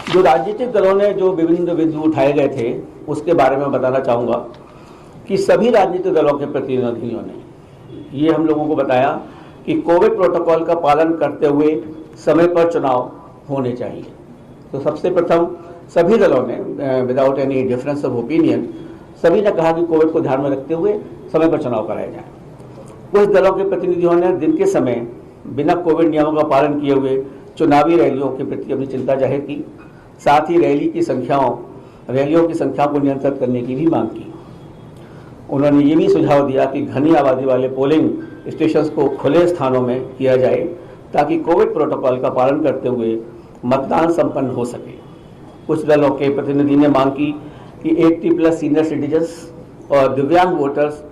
जो राजनीतिक दलों ने जो विभिन्न बिंदु उठाए गए थे उसके बारे में बताना चाहूँगा कि सभी राजनीतिक दलों के प्रतिनिधियों ने ये हम लोगों को बताया कि कोविड प्रोटोकॉल का पालन करते हुए समय पर चुनाव होने चाहिए। तो सबसे प्रथम सभी दलों ने without any difference of opinion सभी ने कहा कि कोविड को ध्यान में रखते हुए समय पर चुनाव कराए जाए। कुछ दलों के प्रतिनिधियों ने दिन के समय बिना कोविड नियमों का पालन किए हुए चुनावी रैलियों के प्रति अपनी चिंता जाहिर की। साथ ही रैलियों की संख्या को नियंत्रित करने की भी मांग की। उन्होंने ये भी सुझाव दिया कि घनी आबादी वाले पोलिंग स्टेशंस को खुले स्थानों में किया जाए ताकि कोविड प्रोटोकॉल का पालन करते हुए मतदान संपन्न हो सके। कुछ दलों के प्रतिनिधि ने मांग की कि 80+ सीनियर सिटीजन्स और दिव्यांग वोटर्स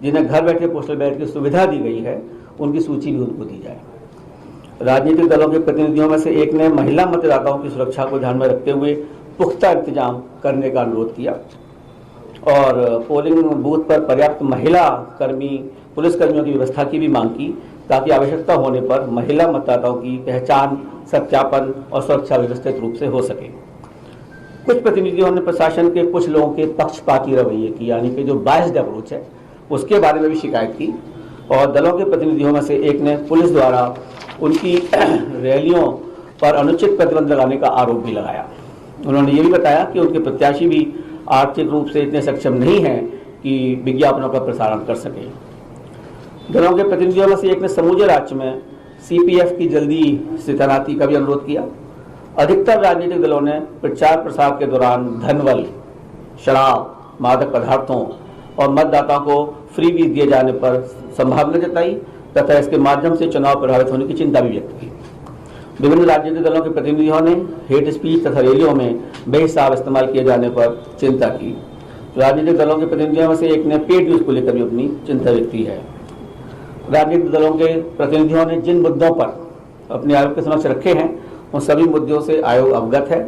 जिन्हें घर बैठे पोस्टल बैलेट की सुविधा दी गई है उनकी सूची भी उनको दी जाए। राजनीतिक दलों के प्रतिनिधियों में से एक ने महिला मतदाताओं की सुरक्षा को ध्यान में रखते हुए पुख्ता इंतजाम करने का अनुरोध किया और पोलिंग बूथ पर पर्याप्त महिला पुलिसकर्मियों की व्यवस्था की भी मांग की ताकि आवश्यकता होने पर महिला मतदाताओं की पहचान, सत्यापन और सुरक्षा व्यवस्थित रूप से हो सके। कुछ प्रतिनिधियों ने प्रशासन के कुछ लोगों के पक्षपाती रवैये की यानी कि जो बायस्ड अप्रोच है उसके बारे में भी शिकायत की और दलों के प्रतिनिधियों में से एक ने पुलिस द्वारा उनकी रैलियों पर अनुचित प्रतिबंध लगाने का आरोप भी लगाया। उन्होंने ये भी बताया कि उनके प्रत्याशी भी आर्थिक रूप से इतने सक्षम नहीं हैं कि विज्ञापनों का प्रसारण कर सके। दलों के प्रतिनिधियों में से एक ने समूचे राज्य में CPF की जल्दी से तैनाती का भी अनुरोध किया। अधिकतर राजनीतिक दलों ने प्रचार प्रसार के दौरान धनबल, शराब, मादक पदार्थों और मतदाताओं को फ्री बीज दिए जाने पर संभावना जताई तथा इसके माध्यम से चुनाव प्रभावित होने की चिंता भी व्यक्त की। विभिन्न राजनीतिक दलों के प्रतिनिधियों ने हेट स्पीच तथा रैलियों में बेहिसाब इस्तेमाल किए जाने पर चिंता की। राजनीतिक दलों के प्रतिनिधियों में से एक ने पेड न्यूज को लेकर भी अपनी चिंता व्यक्त की है। राजनीतिक दलों के प्रतिनिधियों ने जिन मुद्दों पर अपने आयोग के समक्ष रखे हैं उन सभी मुद्दों से आयोग अवगत है।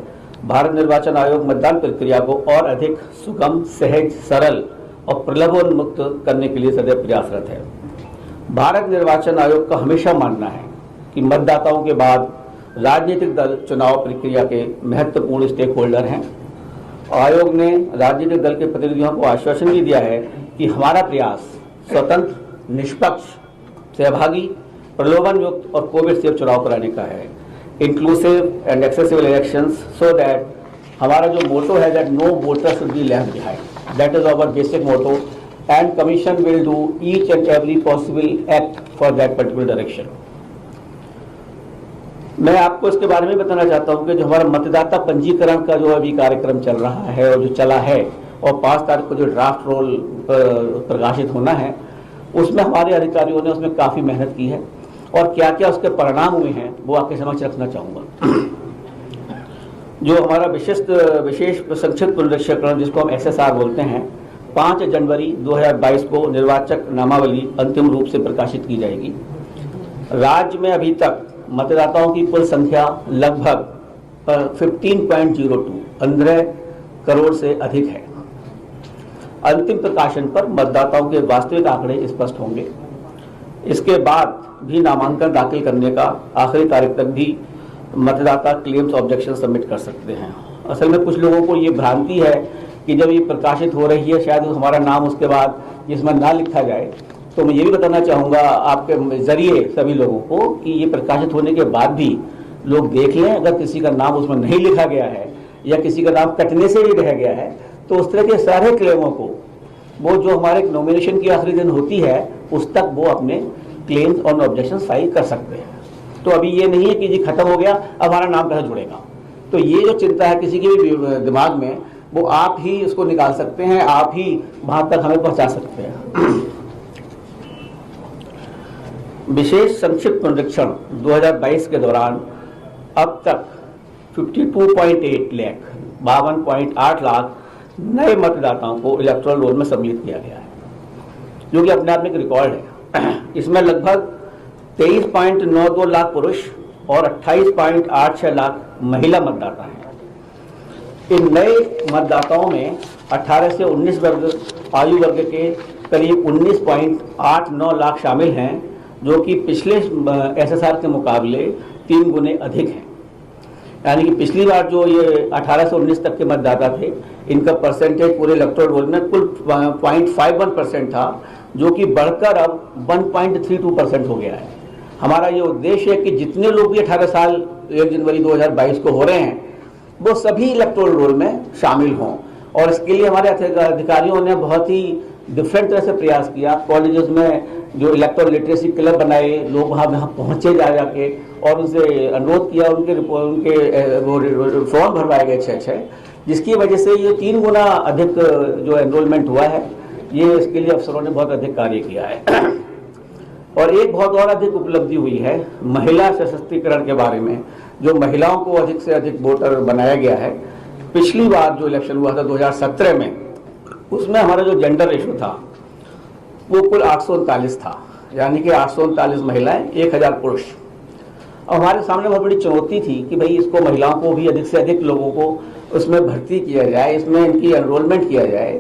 भारत निर्वाचन आयोग मतदान प्रक्रिया को और अधिक सुगम, सहज, सरल और प्रलोभन मुक्त करने के लिए सदैव प्रयासरत है। भारत निर्वाचन आयोग का हमेशा मानना है कि मतदाताओं के बाद राजनीतिक दल चुनाव प्रक्रिया के महत्वपूर्ण स्टेक होल्डर हैं। आयोग ने राजनीतिक दल के प्रतिनिधियों को आश्वासन भी दिया है कि हमारा प्रयास स्वतंत्र, निष्पक्ष, सहभागी, प्रलोभन युक्त और कोविड सेफ चुनाव कराने का है, inclusive and accessible elections, so that हमारा जो मोटो है that no voter should be left behind, that is our basic motto and commission will do each and every possible act for that particular direction. मैं आपको इसके बारे में बताना चाहता हूं कि जो हमारा मतदाता पंजीकरण का जो अभी कार्यक्रम चल रहा है और जो चला है और 5 तारीख को जो ड्राफ्ट रोल प्रकाशित होना है उसमें हमारे अधिकारियों ने उसमें काफ़ी मेहनत की है और क्या क्या उसके परिणाम हुए हैं वो आपके समक्ष रखना चाहूँगा। जो हमारा विशेष संक्षिप्त पुनरीक्षण जिसको हम SSR बोलते हैं, 5 जनवरी 2022 को निर्वाचक नामावली अंतिम रूप से प्रकाशित की जाएगी। राज्य में अभी तक मतदाताओं की कुल संख्या लगभग 15.02 करोड़ से अधिक है। अंतिम प्रकाशन पर मतदाताओं के वास्तविक आंकड़े स्पष्ट होंगे। इसके बाद भी नामांकन दाखिल करने का आखिरी तारीख तक भी मतदाता क्लेम्स ऑब्जेक्शन सबमिट कर सकते हैं। असल में कुछ लोगों को ये भ्रांति है कि जब ये प्रकाशित हो रही है शायद हमारा नाम उसके बाद इसमें ना लिखा जाए। तो मैं ये भी बताना चाहूँगा आपके जरिए सभी लोगों को कि ये प्रकाशित होने के बाद भी लोग देख लें, अगर किसी का नाम उसमें नहीं लिखा गया है या किसी का नाम कटने से ही रह गया है तो उस तरह के सारे क्लेमों को वो जो हमारे नॉमिनेशन की आखिरी दिन होती है उस तक वो अपने क्लेम्स और ऑब्जेक्शन फाइल कर सकते हैं। तो अभी ये नहीं है कि जी खत्म हो गया अब हमारा नाम कैसे जुड़ेगा। तो ये जो चिंता है किसी के भी दिमाग में वो आप ही उसको निकाल सकते हैं, आप ही वहां तक हमें पहुंचा सकते हैं। विशेष संक्षिप्त पुनरीक्षण 2022 के दौरान अब तक 52.8 लाख 52.8 लाख नए मतदाताओं को इलेक्टोरल रोल में सम्मिलित किया गया है, जो कि अपने आप में एक रिकॉर्ड है। इसमें लगभग 23.92 लाख पुरुष और 28.86 लाख महिला मतदाता हैं। इन नए मतदाताओं में 18 से 19 आयु वर्ग के करीब 19.89 लाख शामिल हैं, जो कि पिछले SSR के मुकाबले 3 गुने अधिक हैं। यानी कि पिछली बार जो ये 18 से 19 तक के मतदाता थे, इनका परसेंटेज पूरे इलेक्टोरल रोल में कुल 0.51% था, जो कि बढ़कर अब 1.32% हो गया है। हमारा ये उद्देश्य है कि जितने लोग भी 18 साल 1 जनवरी 2022 को हो रहे हैं, वो सभी इलेक्टोरल रोल में शामिल हों। और इसके लिए हमारे अधिकारियों ने बहुत ही डिफरेंट तरह से प्रयास किया। कॉलेजेस में जो इलेक्टोरल लिटरेसी क्लब बनाए, लोग वहाँ पहुँचे जा जाके और उनसे अनुरोध किया, उनके वो फॉर्म भरवाए गए 6-6, जिसकी वजह से ये 3 गुना अधिक जो एनरोलमेंट हुआ है। ये इसके लिए अफसरों ने बहुत अधिक कार्य किया है। और एक बहुत और अधिक उपलब्धि हुई है महिला सशक्तिकरण के बारे में, जो महिलाओं को अधिक से अधिक वोटर बनाया गया है। पिछली बार जो इलेक्शन हुआ था 2017 में, उसमें हमारा जो जेंडर रेशो था वो कुल 839 था, यानी कि 839 महिलाएं 1000 पुरुष। और हमारे सामने बहुत बड़ी चुनौती थी कि भाई इसको महिलाओं को भी अधिक से अधिक लोगों को उसमें भर्ती किया जाए, इसमें इनकी एनरोलमेंट किया जाए।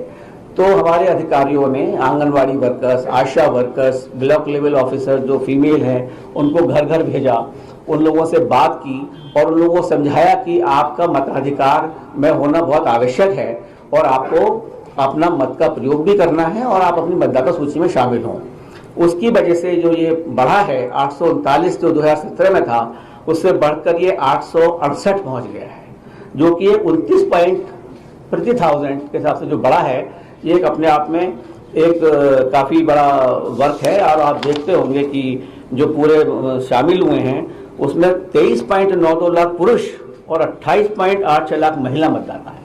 तो हमारे अधिकारियों ने आंगनवाड़ी वर्कर्स, आशा वर्कर्स, ब्लॉक लेवल ऑफिसर जो फीमेल हैं, उनको घर घर भेजा, उन लोगों से बात की और उन लोगों को समझाया कि आपका मताधिकार में होना बहुत आवश्यक है और आपको अपना मत का प्रयोग भी करना है और आप अपनी मतदाता सूची में शामिल हों। उसकी वजह से जो ये बढ़ा है 839 जो 2017 में था, उससे बढ़कर ये 868 पहुंच गया है, जो कि 29 पॉइंट प्रति 1000 के हिसाब से जो बढ़ा है, ये एक अपने आप में एक काफ़ी बड़ा वर्क है। और आप देखते होंगे कि जो पूरे शामिल हुए हैं उसमें 23.92 लाख पुरुष और 28.86 लाख महिला मतदाता हैं।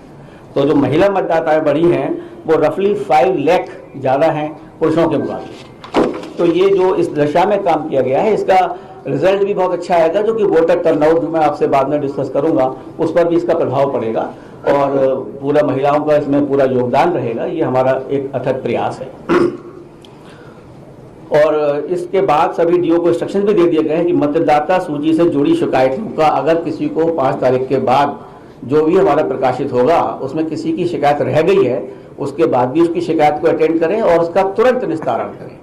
तो जो महिला मतदाताएं बढ़ी हैं वो रफली 5 लाख ज़्यादा हैं पुरुषों के मुकाबले। तो ये जो इस दिशा में काम किया गया है, इसका रिजल्ट भी बहुत अच्छा आएगा, जो कि वोटर टर्नआउट जो मैं आपसे बाद में डिस्कस करूंगा उस पर भी इसका प्रभाव पड़ेगा और पूरा महिलाओं का इसमें पूरा योगदान रहेगा। ये हमारा एक अथक प्रयास है। और इसके बाद सभी डीओ को इंस्ट्रक्शन भी दे दिए गए हैं कि मतदाता सूची से जुड़ी शिकायतों का अगर किसी को 5 तारीख के बाद जो भी हमारा प्रकाशित होगा उसमें किसी की शिकायत रह गई है, उसके बाद भी उसकी शिकायत को अटेंड करें और उसका तुरंत निस्तारण करें।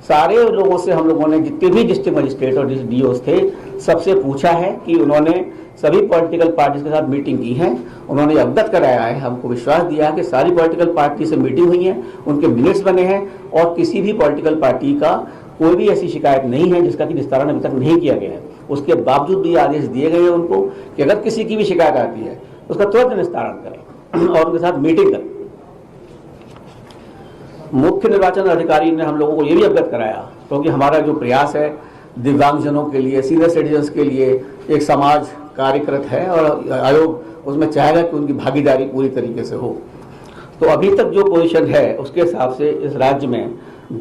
सारे लोगों से हम लोगों ने, जितने भी डिस्ट्रिक्ट मजिस्ट्रेट और डीओस थे, सबसे पूछा है कि उन्होंने सभी पॉलिटिकल पार्टीज के साथ मीटिंग की है, उन्होंने अवगत कराया है, हमको विश्वास दिया है कि सारी पॉलिटिकल पार्टी से मीटिंग हुई है, उनके मिनट्स बने हैं और किसी भी पॉलिटिकल पार्टी का कोई भी ऐसी शिकायत नहीं है जिसका कि निस्तारण अभी तक नहीं किया गया है। उसके बावजूद भी आदेश दिए गए हैं उनको कि अगर किसी की भी शिकायत आती है उसका तुरंत निस्तारण करें और उनके साथ मीटिंग करें। मुख्य निर्वाचन अधिकारी ने हम लोगों को ये भी अवगत कराया, क्योंकि हमारा जो प्रयास है दिव्यांगजनों के लिए, सीनियर सिटीजन्स के लिए एक समाज कार्यकृत है और आयोग उसमें चाहेगा कि उनकी भागीदारी पूरी तरीके से हो। तो अभी तक जो पोजीशन है उसके हिसाब से इस राज्य में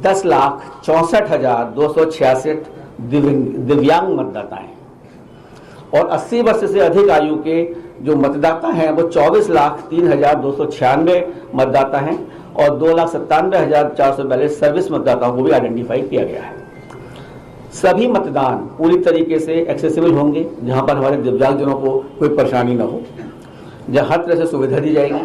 10,64,266 दिव्यांग मतदाता हैं और 80 वर्ष से अधिक आयु के जो मतदाता हैं वो 24,03,296 मतदाता हैं और 2,97,442 सर्विस मतदाताओं को भी आइडेंटिफाई किया गया है। सभी मतदान पूरी तरीके से एक्सेसिबल होंगे, जहां पर हमारे दिव्यांगजनों को कोई परेशानी न हो, जहां हर तरह से सुविधा दी जाएगी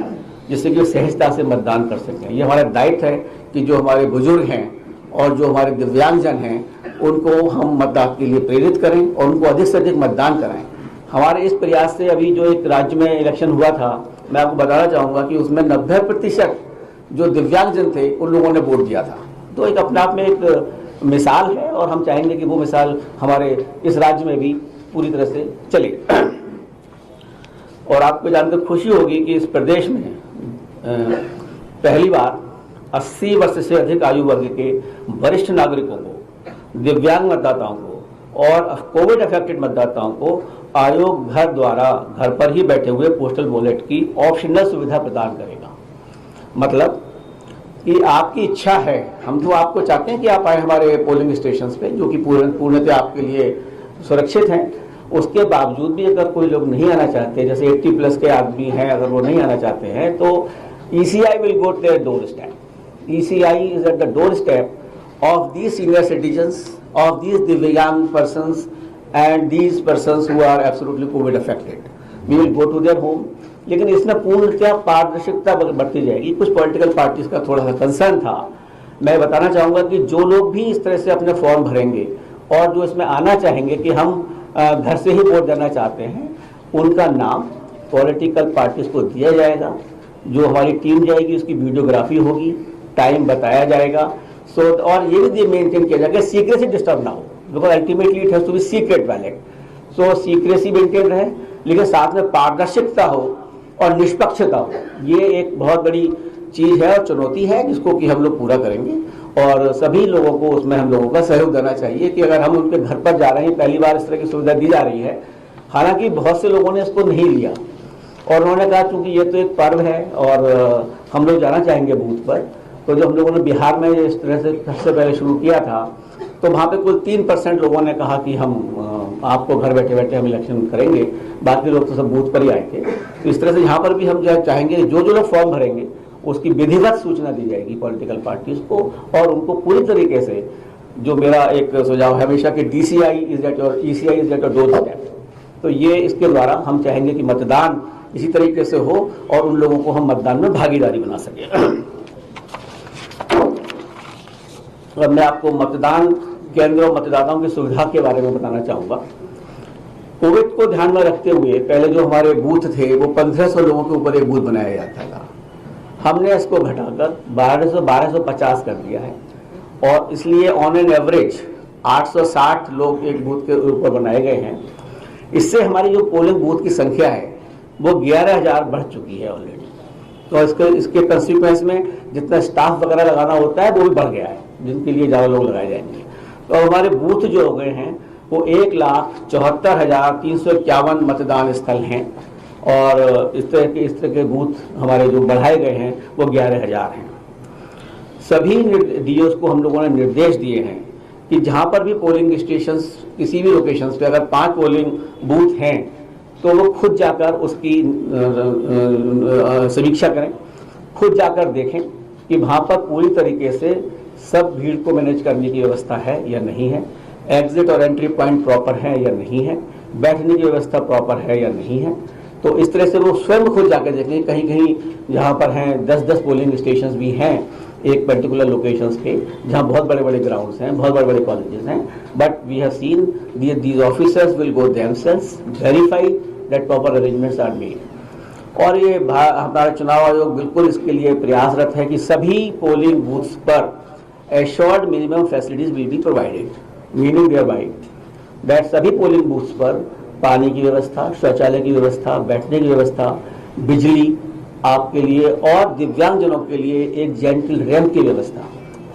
जिससे कि वो सहजता से मतदान कर सकें। ये हमारा दायित्व है कि जो हमारे बुजुर्ग हैं और जो हमारे दिव्यांगजन हैं उनको हम मतदान के लिए प्रेरित करें और उनको अधिक से अधिक मतदान कराएं। हमारे इस प्रयास से अभी जो एक राज्य में इलेक्शन हुआ था, मैं आपको बताना चाहूँगा कि उसमें 90% जो दिव्यांगजन थे उन लोगों ने वोट दिया था। तो एक अपने आप में एक मिसाल है और हम चाहेंगे कि वो मिसाल हमारे इस राज्य में भी पूरी तरह से चले। और आपको जानकर खुशी होगी कि इस प्रदेश में पहली बार 80 वर्ष से अधिक आयु वर्ग के वरिष्ठ नागरिकों को, दिव्यांग मतदाताओं को और कोविड अफेक्टेड मतदाताओं को आयोग घर द्वारा घर पर ही बैठे हुए पोस्टल बैलेट की ऑप्शनल सुविधा प्रदान करेगा। मतलब कि आपकी इच्छा है, हम तो आपको चाहते हैं कि आप आए हमारे पोलिंग स्टेशंस पे, जो कि पूर्णतः आपके लिए सुरक्षित हैं। उसके बावजूद भी अगर कोई लोग नहीं आना चाहते, जैसे 80+ के आदमी हैं, अगर वो नहीं आना चाहते हैं तो ECI will go to their doorstep. ECI is at the doorstep of these senior citizens, of these divyang persons and these persons who are absolutely COVID affected. We will go to their home. लेकिन इसमें पूर्णतः पारदर्शिता बढ़ती जाएगी। कुछ political parties का थोड़ा सा कंसर्न था। मैं बताना चाहूँगा कि जो लोग भी इस तरह से अपने फॉर्म भरेंगे और जो इसमें आना चाहेंगे कि हम घर से ही वोट देना चाहते हैं, उनका नाम पॉलिटिकल पार्टीज को दिया जाएगा, जो हमारी टीम जाएगी उसकी वीडियोग्राफी होगी, टाइम बताया जाएगा। और ये भी मेंटेन किया जाएगा सीक्रेसी डिस्टर्ब ना हो, because ultimately it has to be secret ballot. So secrecy maintain रहे, लेकिन साथ में पारदर्शिता हो और निष्पक्षता हो। ये एक बहुत बड़ी चीज है और चुनौती है जिसको कि हम लोग पूरा करेंगे, और सभी लोगों को उसमें हम लोगों का सहयोग देना चाहिए कि अगर हम उनके घर पर जा रहे हैं, पहली बार इस तरह की सुविधा दी जा रही है। हालांकि बहुत से लोगों ने इसको नहीं लिया और उन्होंने कहा क्योंकि ये तो एक पर्व है और हम लोग जाना चाहेंगे बूथ पर। तो जब हम लोगों ने बिहार में इस तरह से सबसे पहले शुरू किया था, तो वहाँ पे कुल 3% लोगों ने कहा कि हम आपको घर बैठे बैठे हम इलेक्शन करेंगे, बाकी लोग तो सब बूथ पर ही आए थे। तो इस तरह से यहाँ पर भी हम जो चाहेंगे जो लोग फॉर्म भरेंगे उसकी विधिवत सूचना दी जाएगी पॉलिटिकल पार्टीज को, और उनको पूरी तरीके से, जो मेरा एक सुझाव है हमेशा कि DCI is at your ECI is at your door step. तो ये इसके द्वारा हम चाहेंगे कि मतदान इसी तरीके से हो और उन लोगों को हम मतदान में भागीदारी बना सके। और मैं आपको मतदान केंद्र और मतदाताओं की सुविधा के बारे में बताना चाहूंगा। कोविड को ध्यान में रखते हुए पहले जो हमारे बूथ थे वो 1500 लोगों के ऊपर एक बूथ बनाया जाता था। हमने इसको घटाकर 1250 कर दिया है, और इसलिए ऑन एन एवरेज 860 लोग एक बूथ के ऊपर बनाए गए हैं। इससे हमारी जो पोलिंग बूथ की संख्या है वो 11,000 बढ़ चुकी है ऑलरेडी। तो इसके कंसिक्वेंस में जितना स्टाफ वगैरह लगाना होता है वो भी बढ़ गया है, जिनके लिए ज़्यादा लोग लगाए जाएंगे। तो हमारे बूथ जो हो गए हैं वो 1,74,351 मतदान स्थल हैं, और इस तरह के बूथ हमारे जो बढ़ाए गए हैं वो 11,000 हैं। सभी DOs को हम लोगों ने निर्देश दिए हैं कि जहाँ पर भी पोलिंग स्टेशंस किसी भी लोकेशंस पे अगर 5 पोलिंग बूथ हैं तो वो खुद जाकर उसकी समीक्षा करें, खुद जाकर देखें कि वहाँ पर पूरी तरीके से सब भीड़ को मैनेज करने की व्यवस्था है या नहीं है, एग्जिट और एंट्री पॉइंट प्रॉपर है या नहीं है, बैठने की व्यवस्था प्रॉपर है या नहीं है। तो इस तरह से वो स्वयं खुद जाकर देखें। कहीं कहीं जहाँ पर हैं 10-10 पोलिंग स्टेशंस भी हैं एक पर्टिकुलर लोकेशंस पे, जहाँ बहुत बड़े बड़े ग्राउंड्स हैं, बहुत बड़े बड़े कॉलेजेस हैं, but we have seen these officers will go themselves, verify that proper arrangements are made. और ये हमारा चुनाव आयोग बिल्कुल इसके लिए प्रयासरत है कि सभी पोलिंग बूथ्स पर assured minimum facilities will be provided, meaning thereby that सभी पोलिंग बूथ्स पर पानी की व्यवस्था, शौचालय की व्यवस्था, बैठने की व्यवस्था, बिजली आपके लिए और दिव्यांगजनों के लिए एक जेंटल रैंप की व्यवस्था,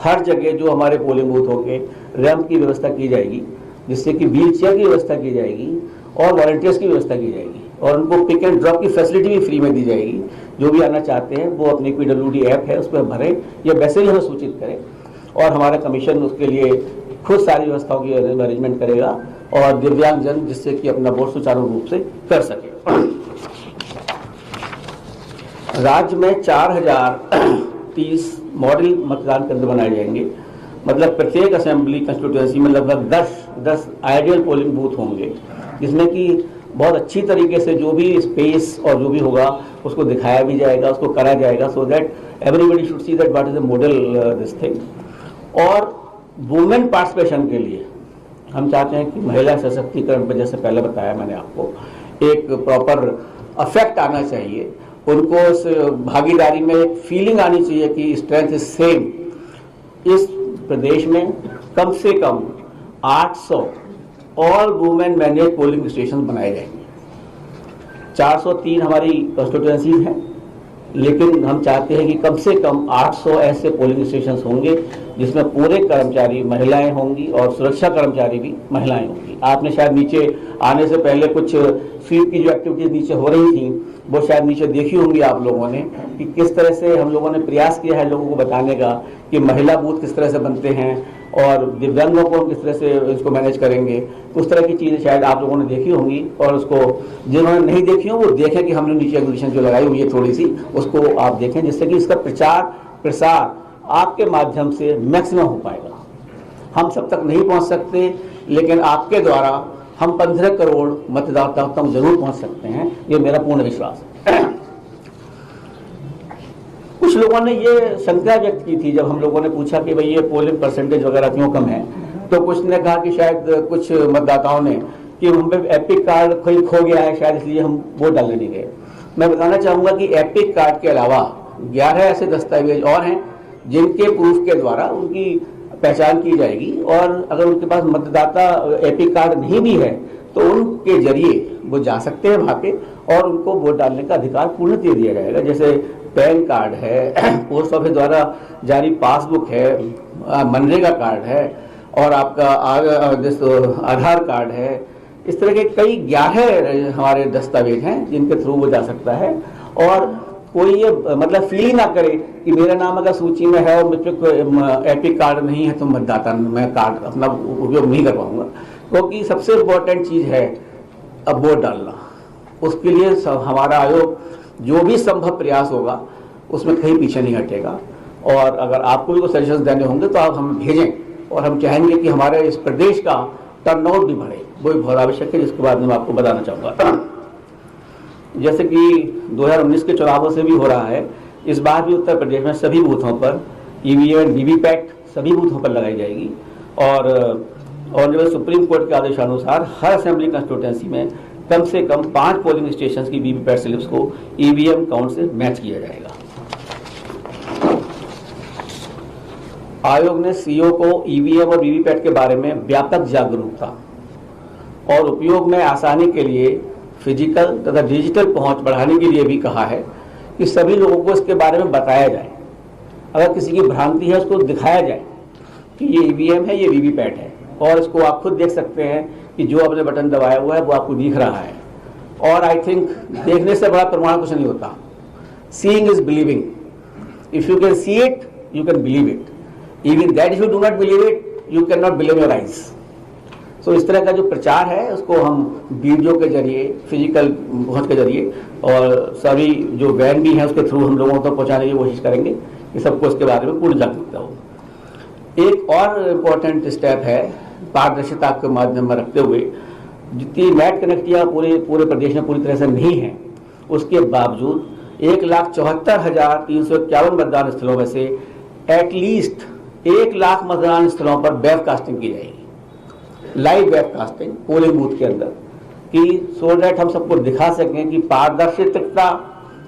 हर जगह जो हमारे पोलिंग बूथ होंगे रैंप की व्यवस्था की जाएगी, जिससे कि व्हील चेयर की व्यवस्था की जाएगी और वॉलंटियर्स की व्यवस्था की जाएगी, और उनको पिक एंड ड्रॉप की फैसिलिटी भी फ्री में दी जाएगी। जो भी आना चाहते हैं वो अपनी PWD ऐप है उस पर भरें या वैसे ही हमें सूचित करें, और हमारा कमीशन उसके लिए खुद सारी व्यवस्थाओं की अरेंजमेंट करेगा, और दिव्यांगजन जिससे कि अपना वोट सुचारू रूप से कर सके। राज्य में 4030 मॉडल मतदान केंद्र बनाए जाएंगे, मतलब प्रत्येक असेंबली कंस्टिट्यूएंसी में लगभग 10 आइडियल पोलिंग बूथ होंगे, जिसमें कि बहुत अच्छी तरीके से जो भी स्पेस और जो भी होगा उसको दिखाया भी जाएगा, उसको करा जाएगा, so that everybody should see that what is the model this thing. और वुमेन पार्टिसिपेशन के लिए हम चाहते हैं कि महिला सशक्तिकरण पर, जैसे पहले बताया मैंने आपको, एक प्रॉपर अफेक्ट आना चाहिए, उनको उस भागीदारी में एक फीलिंग आनी चाहिए कि स्ट्रेंथ इज सेम। इस प्रदेश में कम से कम 800 all women manage polling station बनाए जाएंगे। 403 हमारी कंस्टिट्यूएंसीज हैं, लेकिन हम चाहते हैं कि कम से कम 800 ऐसे पोलिंग स्टेशन होंगे जिसमें पूरे कर्मचारी महिलाएं होंगी और सुरक्षा कर्मचारी भी महिलाएं होंगी। आपने शायद नीचे आने से पहले कुछ स्वीप की जो एक्टिविटीज नीचे हो रही थी वो शायद नीचे देखी होंगी आप लोगों ने, कि किस तरह से हम लोगों ने प्रयास किया है लोगों को बताने का कि महिला बूथ किस तरह से बनते हैं और दिव्यांगों को हम किस तरह से इसको मैनेज करेंगे। उस तरह की चीज़ें शायद आप लोगों ने देखी होंगी, और उसको जिन्होंने नहीं देखी हो वो देखें कि हमने नीचे एग्जीबिशन जो लगाई हुई है थोड़ी सी, उसको आप देखें, जिससे कि इसका प्रचार प्रसार आपके माध्यम से मैक्सिमम हो पाएगा। हम सब तक नहीं पहुंच सकते, लेकिन आपके द्वारा हम 15 करोड़ मतदाताओं तक जरूर पहुंच सकते हैं, ये मेरा पूर्ण विश्वास है। कुछ लोगों ने ये शंका व्यक्त की थी जब हम लोगों ने पूछा कि भाई ये पोलिंग परसेंटेज वगैरह क्यों कम है, तो कुछ ने कहा कि शायद कुछ मतदाताओं ने कि हम पे एपिक कार्ड कोई खो गया है शायद इसलिए हम वोट डालने नहीं गए। मैं बताना चाहूँगा कि एपिक कार्ड के अलावा 11 ऐसे दस्तावेज और हैं जिनके प्रूफ के द्वारा उनकी पहचान की जाएगी, और अगर उनके पास मतदाता एपिक कार्ड नहीं भी है तो उनके जरिए वो जा सकते हैं वहाँ पे और उनको वोट डालने का अधिकार पूर्ण दे दिया जाएगा। जैसे पैन कार्ड है, पोस्ट ऑफिस द्वारा जारी पासबुक है, मनरेगा कार्ड है और आपका आधार कार्ड है। इस तरह के कई 11 हमारे दस्तावेज हैं जिनके थ्रू वो जा सकता है, और कोई ये मतलब फील ही ना करे कि मेरा नाम अगर सूची में है और मुझ पर कोई एपिक कार्ड नहीं है तो मतदाता मैं कार्ड अपना उपयोग नहीं कर पाऊंगा, क्योंकि सबसे इम्पोर्टेंट चीज़ है अब वोट डालना। उसके लिए हमारा आयोग जो भी संभव प्रयास होगा उसमें कहीं पीछे नहीं हटेगा, और अगर आपको भी कोई सजेशन देने होंगे तो आप हमें भेजें, और हम चाहेंगे कि हमारे इस प्रदेश का टर्नआउट भी बढ़े, वो भी बहुत आवश्यक है, जिसके बाद मैं आपको बताना चाहूँगा। जैसे कि 2019 के चुनावों से भी हो रहा है, इस बार भी उत्तर प्रदेश में सभी बूथों पर ईवीएम वीवीपैट सभी बूथों पर लगाई जाएगी, और जो सुप्रीम कोर्ट के आदेशानुसार हर असेंबली कंस्टिट्यूएंसी में कम से कम 5 पोलिंग स्टेशन की वीवीपैट स्लिप्स को ईवीएम काउंट से मैच किया जाएगा। आयोग ने सीओ को ईवीएम और वीवीपैट के बारे में व्यापक जागरूकता और उपयोग में आसानी के लिए फिजिकल तथा डिजिटल पहुंच बढ़ाने के लिए भी कहा है कि सभी लोगों को इसके बारे में बताया जाए। अगर किसी की भ्रांति है उसको दिखाया जाए कि ये ईवीएम है, ये वीवीपैट है, और इसको आप खुद देख सकते हैं कि जो आपने बटन दबाया हुआ है वो आपको दिख रहा है। और आई थिंक देखने से बड़ा प्रमाण कुछ नहीं होता। Seeing is believing. If you can see it you can believe it, even that if you do not believe it you can not believe your eyes. तो इस तरह का जो प्रचार है उसको हम वीडियो के जरिए, फिजिकल पहुंच के जरिए, और सभी जो वैन भी हैं उसके थ्रू हम लोगों तक पहुंचाने की कोशिश करेंगे कि सबको इसके बारे में पूर्ण जागरूकता हो। एक और इम्पोर्टेंट स्टेप है, पारदर्शिता के माध्यम में रखते हुए जितनी नेट कनेक्टिविटी पूरे प्रदेश में पूरी तरह से नहीं है, उसके बावजूद 1,74,351 मतदान स्थलों में से एटलीस्ट 1 लाख मतदान स्थलों पर वेबकास्टिंग की जाएगी, लाइव वेबकास्टिंग पोलिंग बूथ के अंदर, कि सो दैट हम सबको दिखा सकें कि पारदर्शिता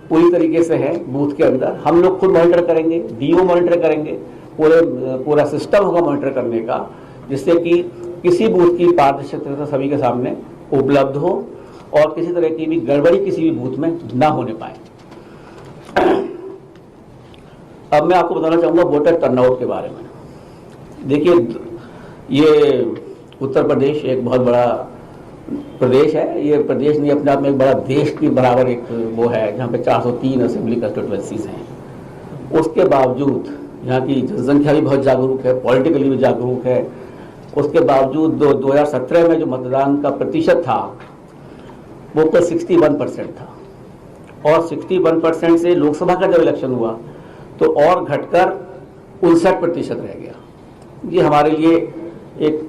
पूरी तरीके से है बूथ के अंदर। हम लोग खुद मॉनिटर करेंगे, डीओ मॉनिटर करेंगे, पूरा सिस्टम होगा मॉनिटर करने का, जिससे कि किसी बूथ की पारदर्शिता सभी के सामने उपलब्ध हो और किसी तरह की भी गड़बड़ी किसी भी बूथ में ना होने पाए। अब मैं आपको बताना चाहूँगा वोटर टर्नआउट के बारे में। देखिए, ये उत्तर प्रदेश एक बहुत बड़ा प्रदेश है। ये प्रदेश नहीं, अपने आप में एक बड़ा देश के बराबर एक वो है, जहाँ पे 403 असेंबली कंस्टिट्यूएंसीज हैं। उसके बावजूद यहाँ की जनसंख्या भी बहुत जागरूक है, पॉलिटिकली भी जागरूक है। उसके बावजूद 2017 में जो मतदान का प्रतिशत था वो तो 61% था, और 61% से लोकसभा का जब इलेक्शन हुआ तो और घटकर 59% रह गया। ये हमारे लिए एक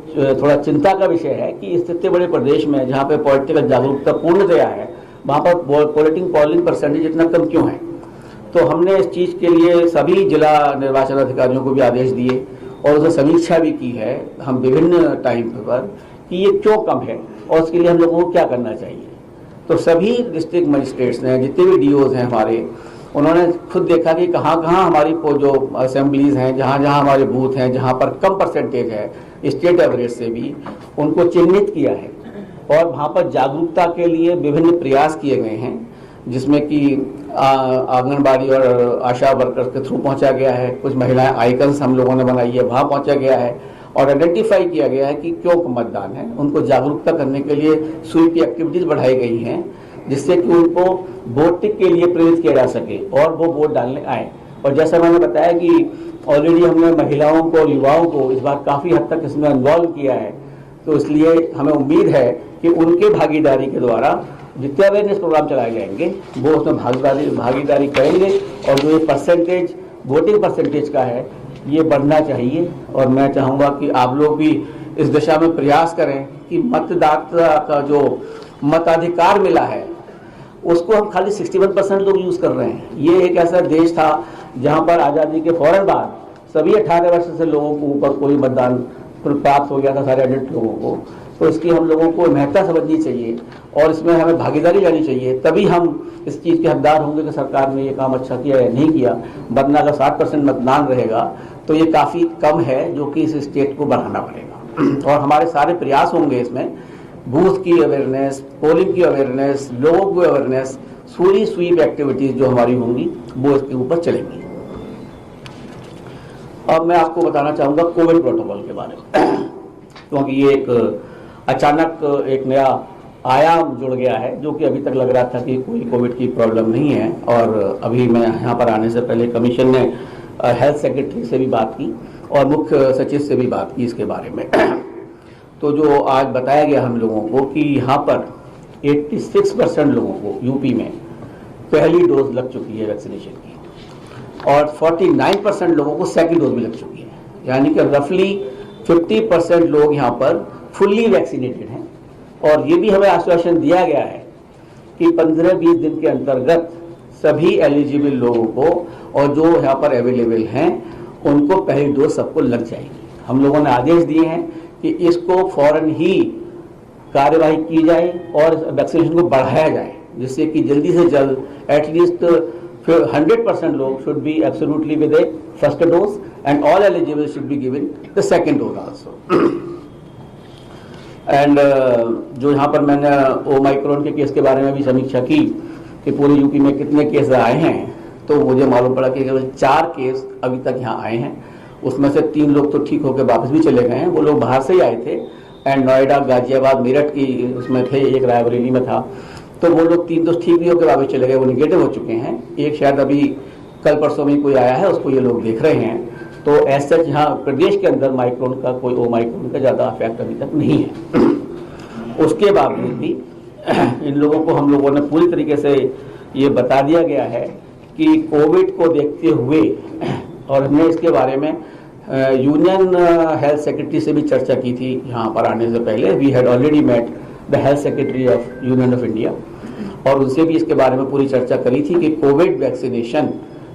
थोड़ा चिंता का विषय है कि इस इतने बड़े प्रदेश में जहाँ पे पॉलिटिकल जागरूकता पूर्णतया है, वहाँ पर पोलिंग परसेंटेज इतना कम क्यों है। तो हमने इस चीज़ के लिए सभी जिला निर्वाचन अधिकारियों को भी आदेश दिए और उसकी समीक्षा भी की है हम विभिन्न टाइम पर कि ये क्यों कम है और उसके लिए हम लोगों को क्या करना चाहिए। तो सभी डिस्ट्रिक्ट मजिस्ट्रेट्स ने, जितने भी डीओज हैं हमारे, उन्होंने खुद देखा कि कहाँ कहाँ हमारी जो असेंबलीज हैं, जहाँ जहाँ हमारे बूथ हैं, जहाँ पर कम परसेंटेज है स्टेट एवरेज से भी, उनको चिन्हित किया है और वहाँ पर जागरूकता के लिए विभिन्न प्रयास किए गए हैं, जिसमें कि आंगनबाड़ी और आशा वर्कर्स के थ्रू पहुँचा गया है। कुछ महिलाएं आइकन्स हम लोगों ने बनाई है, वहाँ पहुँचा गया है और आइडेंटिफाई किया गया है कि क्यों मतदान है। उनको जागरूकता करने के लिए स्वीप की एक्टिविटीज़ बढ़ाई गई हैं, जिससे कि उनको वोटिंग के लिए प्रेरित किया जा सके और वो वोट डालने आए। और जैसा मैंने बताया कि ऑलरेडी हमने महिलाओं को और युवाओं को इस बार काफ़ी हद तक इसमें इन्वॉल्व किया है, तो इसलिए हमें उम्मीद है कि उनके भागीदारी के द्वारा जितने अवेयरनेस प्रोग्राम चलाए जाएंगे वो उसमें भागीदारी करेंगे और जो ये परसेंटेज वोटिंग परसेंटेज का है ये बढ़ना चाहिए। और मैं चाहूँगा कि आप लोग भी इस दिशा में प्रयास करें कि मतदाता का जो मताधिकार मिला है उसको हम खाली 61% लोग यूज़ कर रहे हैं। ये एक ऐसा देश था जहाँ पर आज़ादी के फौरन बाद सभी 18 वर्ष से लोगों को ऊपर कोई मतदान प्राप्त हो गया था, सारे एडल्ट लोगों को। तो इसकी हम लोगों को महत्ता समझनी चाहिए और इसमें हमें भागीदारी लेनी चाहिए, तभी हम इस चीज़ के हकदार होंगे कि सरकार ने ये काम अच्छा किया या नहीं किया। वरना अगर 60% मतदान रहेगा तो ये काफ़ी कम है, जो कि इस स्टेट को बढ़ाना पड़ेगा। और हमारे सारे प्रयास होंगे इसमें, बूथ की अवेयरनेस, पोलिंग की अवेयरनेस, लोगों की अवेयरनेस, पूरी स्वीप एक्टिविटीज़ जो हमारी होंगी वो इसके ऊपर चलेंगी। अब मैं आपको बताना चाहूँगा कोविड प्रोटोकॉल के बारे में, क्योंकि ये एक अचानक एक नया आयाम जुड़ गया है, जो कि अभी तक लग रहा था कि कोई कोविड की प्रॉब्लम नहीं है। और अभी मैं यहाँ पर आने से पहले कमीशन ने हेल्थ सेक्रेटरी से भी बात की और मुख्य सचिव से भी बात की इसके बारे में। तो जो आज बताया गया हम लोगों को कि यहाँ पर 86% लोगों को यूपी में पहली डोज लग चुकी है वैक्सीनेशन की और 49% लोगों को सेकंड डोज भी लग चुकी है, यानी कि रफली 50% लोग यहाँ पर फुल्ली वैक्सीनेटेड हैं। और ये भी हमें आश्वासन दिया गया है कि 15-20 दिन के अंतर्गत सभी एलिजिबल लोगों को और जो यहाँ पर अवेलेबल हैं उनको पहली डोज सबको लग जाएगी। हम लोगों ने आदेश दिए हैं कि इसको फौरन ही कार्यवाही की जाए और वैक्सीनेशन को बढ़ाया जाए, जिससे कि जल्दी से जल्द एटलीस्ट 100% लोग should be absolutely with A first dose and all eligible should be given the second dose also. And जो यहाँ पर मैंने ओमाइक्रोन के केस के बारे में भी समीक्षा की कि पूरे यूपी में कितने केस आए हैं, तो मुझे मालूम पड़ा कि केवल 4 केस अभी तक यहाँ आए हैं। उसमें से 3 लोग तो ठीक होकर वापस भी चले गए हैं, वो लोग बाहर से ही आए थे। एंड नोएडा, गाजियाबाद, मेरठ की उसमें थे, एक रायबरेली में था। तो वो लोग 3 तो ठीक भी होकर वापस चले गए, वो निगेटिव हो चुके हैं। एक शायद अभी कल परसों में कोई आया है, उसको ये लोग देख रहे हैं। तो ऐसा यहाँ प्रदेश के अंदर माइक्रोन का कोई ओमाइक्रोन का ज़्यादा इफेक्ट अभी तक नहीं है। उसके बावजूद भी इन लोगों को हम लोगों ने पूरी तरीके से ये बता दिया गया है कि कोविड को देखते हुए, और हमने इसके बारे में यूनियन हेल्थ सेक्रेटरी से भी चर्चा की थी यहाँ पर आने से पहले। We had already met the health secretary of union of India और उनसे भी इसके बारे में पूरी चर्चा करी थी कि Covid vaccination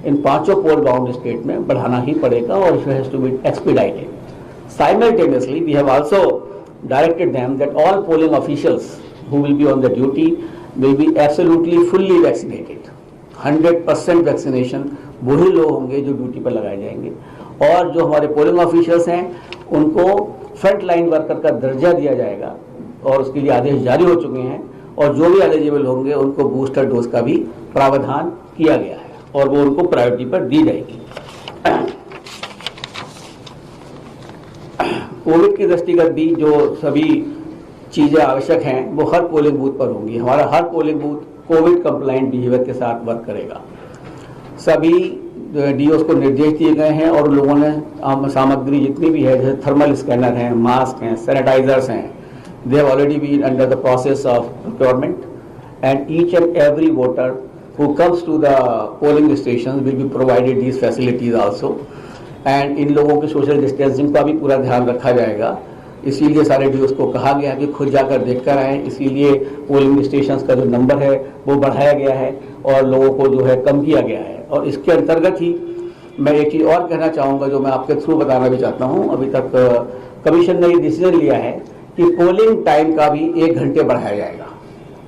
in 5 poll bound state में बढ़ाना ही पड़ेगा और it has to be expedited. Simultaneously we have also directed them that all polling officials who will be on the duty will be absolutely fully vaccinated। 100% vaccination वही लोग होंगे जो duty पर लगाए जाएंगे। और जो हमारे पोलिंग ऑफिशियल्स हैं उनको फ्रंट लाइन वर्कर का दर्जा दिया जाएगा और उसके लिए आदेश जारी हो चुके हैं। और जो भी एलिजिबल होंगे उनको बूस्टर डोज का भी प्रावधान किया गया है और वो उनको प्रायोरिटी पर दी जाएगी। कोविड के दृष्टिगत भी जो सभी चीज़ें आवश्यक हैं वो हर पोलिंग बूथ पर होंगी। हमारा हर polling booth Covid compliant behaviour के साथ वर्क करेगा। सभी डीओस को निर्देश दिए गए हैं और लोगों ने सामग्री जितनी भी है, जैसे थर्मल स्कैनर हैं, मास्क हैं, सैनिटाइजर्स हैं, they have already been under the process of procurement and each and every voter who comes to the polling station will be provided these facilities also. And इन लोगों के social distancing का भी पूरा ध्यान रखा जाएगा। इसीलिए सारे डीओस को कहा गया है कि खुद जाकर देख कर आएँ। इसीलिए पोलिंग स्टेशन का जो नंबर है वो बढ़ाया गया है और लोगों को जो है कम किया गया है। और इसके अंतर्गत ही मैं एक चीज़ और कहना चाहूँगा जो मैं आपके थ्रू बताना भी चाहता हूँ। अभी तक कमीशन ने ये डिसीजन लिया है कि पोलिंग टाइम का भी 1 घंटे बढ़ाया जाएगा।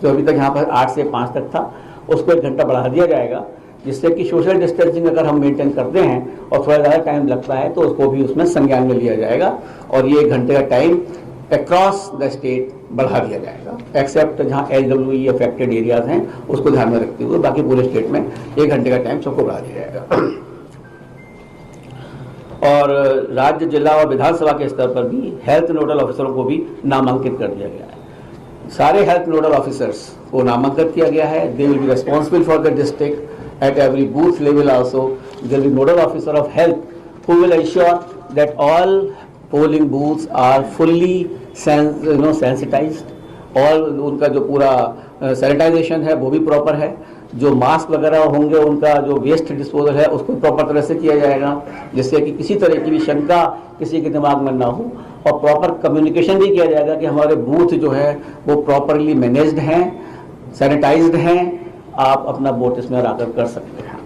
जो अभी तक यहाँ पर 8 से 5 तक था उसको 1 घंटा बढ़ा दिया जाएगा, जिससे कि सोशल डिस्टेंसिंग अगर हम मेंटेन करते हैं और थोड़ा ज़्यादा टाइम लगता है तो उसको भी उसमें संज्ञान में लिया जाएगा और ये 1 घंटे का टाइम अक्रॉस द स्टेट बढ़ा दिया जाएगा, एक्सेप्ट जहाँ LWE अफेक्टेड एरियाज हैं उसको ध्यान में रखते हुए बाकी पूरे स्टेट में 1 घंटे का टाइम सबको बढ़ा दिया जाएगा। और राज्य, जिला और विधानसभा के स्तर पर भी हेल्थ नोडल ऑफिसरों को भी नामांकित कर दिया गया है। सारे हेल्थ नोडल ऑफिसर्स को नामांकित किया गया है। They will be responsible for the district at every booth level. Also there will be nodal officer of health who will ensure that all polling booths are fully sensitized। और उनका जो पूरा sanitisation है वो भी प्रॉपर है। जो mask वगैरह होंगे उनका जो वेस्ट डिस्पोजल है उसको प्रॉपर तरह से किया जाएगा, जिससे कि किसी तरह की भी शंका किसी के दिमाग में ना हो। और प्रॉपर कम्युनिकेशन भी किया जाएगा कि हमारे बूथ जो है वो प्रॉपरली मैनेज्ड हैं, सैनिटाइज्ड हैं, आप अपना वोट इसमें आकर कर सकते हैं।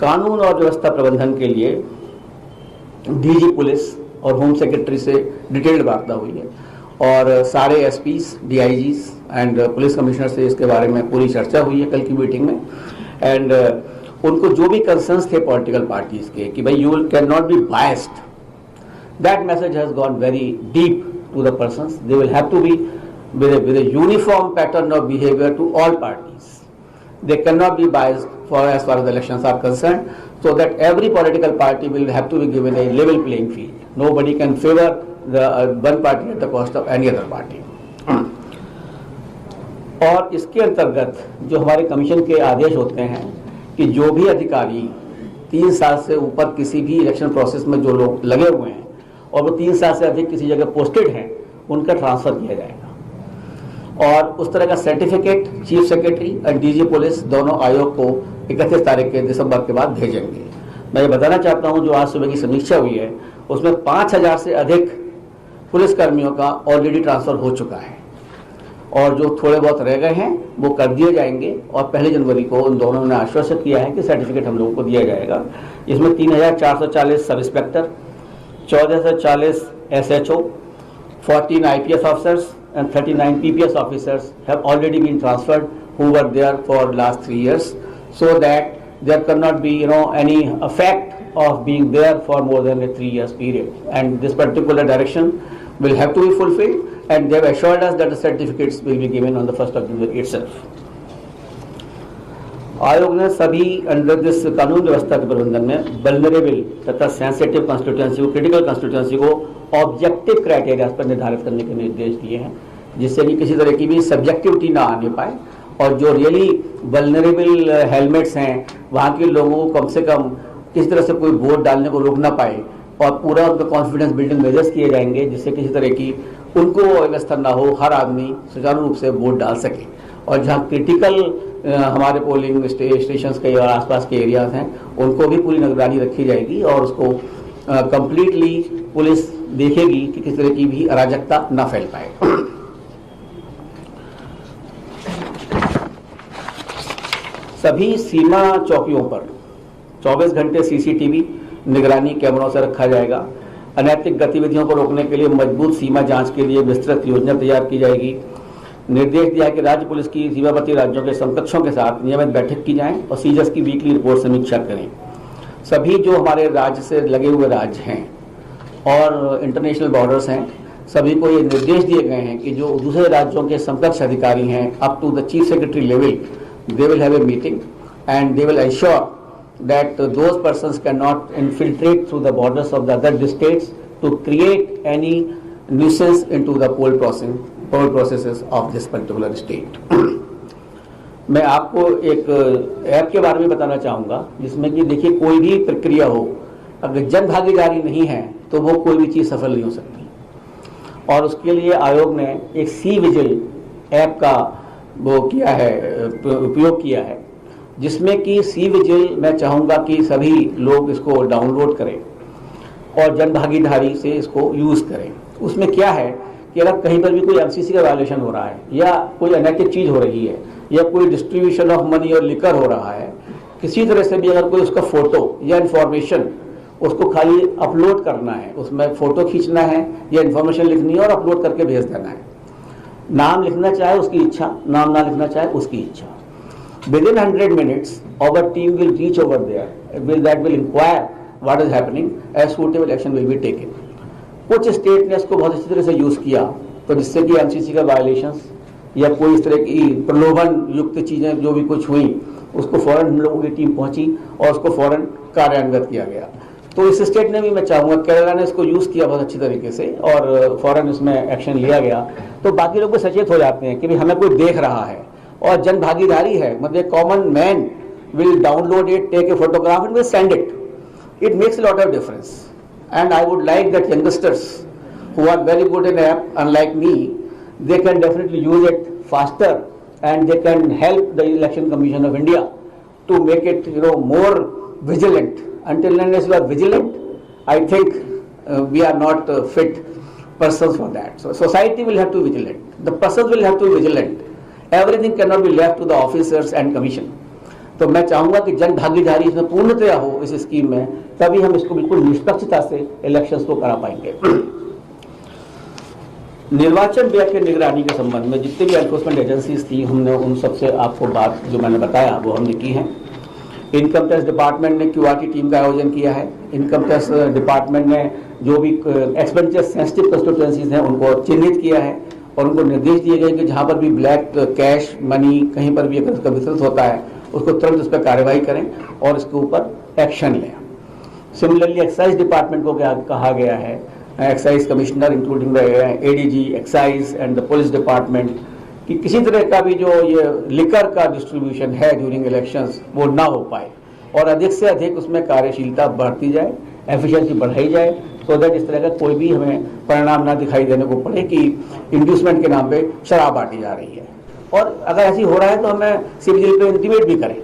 कानून और व्यवस्था प्रबंधन के लिए डीजी पुलिस और होम सेक्रेटरी से डिटेल्ड वार्ता हुई है और सारे एसपीज, डीआईजीज एंड पुलिस कमिश्नर से इसके बारे में पूरी चर्चा हुई है कल की मीटिंग में। एंड उनको जो भी कंसर्न्स थे पॉलिटिकल पार्टीज के कि भाई you can not be biased, that message has gone very deep to the persons. They will have to be with a uniform pattern of behavior to all parties. They cannot be biased as far as the elections are concerned, so that every political party will have to be given a level playing field. Nobody can favor the one party at the cost of any other party. और इसके अंतर्गत जो हमारे commission के आदेश होते हैं कि जो भी अधिकारी 3 साल से ऊपर किसी भी इलेक्शन प्रोसेस में जो लोग लगे हुए हैं और वो 3 साल से अधिक किसी जगह पोस्टेड हैं, उनका ट्रांसफर किया जाएगा और उस तरह का सर्टिफिकेट चीफ सेक्रेटरी और डीजी पुलिस दोनों आयोग को 31 तारीख के दिसंबर के बाद भेजेंगे। मैं ये बताना चाहता हूं जो आज सुबह की समीक्षा हुई है उसमें 5000 से अधिक पुलिसकर्मियों का ऑलरेडी ट्रांसफर हो चुका है और जो थोड़े बहुत रह गए हैं वो कर दिए जाएंगे और 1 जनवरी को उन दोनों ने आश्वासन किया है कि सर्टिफिकेट हम लोगों को दिया जाएगा। इसमें 3440 sub inspector, 1440 SHO, 14 IPS officers and 39 PPS officers have already been transferred who were there for last 3 years, so that there cannot be any effect of being there for more than a 3 years period, and this particular direction will have to be fulfilled and they have assured us that the certificates will be given on the 1st of January itself. आयोग ने सभी under this कानून व्यवस्था के प्रबंधन में vulnerable तथा sensitive constituency को, क्रिटिकल कंस्टिट्यूएंसी को ऑब्जेक्टिव क्राइटेरिया पर निर्धारित करने के निर्देश दिए हैं जिससे कि किसी तरह की भी सब्जेक्टिविटी ना आने पाए और जो रियली वल्नरेबल हेलमेट्स हैं वहाँ के लोगों को कम से कम किसी तरह से कोई वोट डालने को रोक ना पाए और पूरा उनका कॉन्फिडेंस बिल्डिंग मेजर्स किए जाएंगे जिससे किसी तरह की उनको व्यवस्था ना हो, हर आदमी सुचारू रूप से वोट डाल सके। और जहाँ क्रिटिकल हमारे पोलिंग स्टेशंस के और आसपास के एरियाज हैं उनको भी पूरी निगरानी रखी जाएगी और उसको कंप्लीटली पुलिस देखेगी कि किस तरह की भी अराजकता ना फैल पाए। सभी सीमा चौकियों पर 24 घंटे सीसीटीवी निगरानी कैमरों से रखा जाएगा। अनैतिक गतिविधियों को रोकने के लिए मजबूत सीमा जांच के लिए विस्तृत योजना तैयार की जाएगी। निर्देश दिया है कि राज्य पुलिस की सीमावर्ती राज्यों के समकक्षों के साथ नियमित बैठक की जाए और सीजस की वीकली रिपोर्ट समीक्षा करें। सभी जो हमारे राज्य से लगे हुए राज्य हैं और इंटरनेशनल बॉर्डर्स हैं सभी को ये निर्देश दिए गए हैं कि जो दूसरे राज्यों के समकक्ष अधिकारी हैं up to the chief secretary level, they will have a meeting and they will ensure that those persons cannot infiltrate through the borders of the other states to create any nuisance into the poll processes of this particular state. मैं आपको एक app के बारे में बताना चाहूँगा जिसमें कि देखिए कोई भी प्रक्रिया हो अगर जन भागीदारी नहीं है तो वो कोई भी चीज़ सफल नहीं हो सकती और उसके लिए आयोग ने एक सी विजिल ऐप का वो किया है, उपयोग किया है जिसमें कि सी विजिल मैं चाहूँगा कि सभी लोग इसको डाउनलोड करें और जन भागीदारी से इसको यूज़ करें। उसमें क्या है कि अगर कहीं पर भी कोई एमसीसी का वायलेशन हो रहा है या कोई अनैतिक चीज़ हो रही है या कोई डिस्ट्रीब्यूशन ऑफ मनी और लिकर हो रहा है, किसी तरह से भी अगर कोई उसका फोटो या इन्फॉर्मेशन उसको खाली अपलोड करना है, उसमें फ़ोटो खींचना है या इन्फॉर्मेशन लिखनी है और अपलोड करके भेज देना है। नाम लिखना चाहे उसकी इच्छा, नाम ना लिखना चाहे उसकी इच्छा। Within 100 minutes, our team will reach over there. That will inquire what is happening as suitable action will be taken. कुछ स्टेट ने इसको बहुत अच्छी तरह से यूज़ किया तो जिससे कि एमसीसी का वायलेशंस या कोई इस तरह की प्रलोभन युक्त चीज़ें जो भी कुछ हुई उसको फौरन हम लोगों की टीम पहुंची और उसको फौरन कार्यान्वित किया गया। तो इस स्टेट ने भी मैं चाहूँगा, केरला ने इसको यूज़ किया बहुत अच्छी तरीके से और फौरन इसमें एक्शन लिया गया तो बाकी लोग भी सचेत हो जाते हैं कि भाई हमें कोई देख रहा है और जन भागीदारी है। मतलब common man will download it, take a photograph and will send it. It makes a lot of difference. And I would like that youngsters who are very good in app, unlike me, they can definitely use it faster and they can help the Election Commission of India to make it more vigilant. Until unless you are vigilant, I think we are not fit persons for that. So society will have to be vigilant. The persons will have to be vigilant. Everything cannot be left to the officers and commission. तो मैं चाहूंगा कि जन भागीदारी इसमें पूर्णतया हो इस स्कीम में, तभी हम इसको बिल्कुल निष्पक्षता से इलेक्शंस को करा पाएंगे। निर्वाचन व्यय की निगरानी के संबंध में जितनी भी एनफोर्समेंट एजेंसीज थी, हमने उन सबसे आपको बात जो मैंने बताया वो हमने की है। इनकम टैक्स डिपार्टमेंट ने QRT टीम का आयोजन किया है। इनकम टैक्स डिपार्टमेंट ने जो भी एक्सपेंडिचर सेंसिटिव कंस्टिट्यूएंसीज हैं उनको चिन्हित किया है और उनको निर्देश दिए गए कि जहां पर भी ब्लैक कैश मनी कहीं पर भी अगर उसका वितरित होता है उसको तुरंत उस पर कार्रवाई करें और इसके ऊपर एक्शन लें। सिमिलरली एक्साइज डिपार्टमेंट को क्या कहा गया है, excise commissioner including the ADG excise and the police department, कि किसी तरह का भी जो ये लिकर का डिस्ट्रीब्यूशन है ड्यूरिंग इलेक्शंस वो ना हो पाए और अधिक से अधिक उसमें कार्यशीलता बढ़ती जाए, एफिशिएंसी बढ़ाई जाए, सो दैट इस तरह का कोई भी हमें परिणाम ना दिखाई देने को पड़े कि इंड्यूसमेंट के नाम पे शराब बांटी जा रही है। और अगर ऐसी हो रहा है तो हमें सी-विजिल पे इंटीमेट भी करें।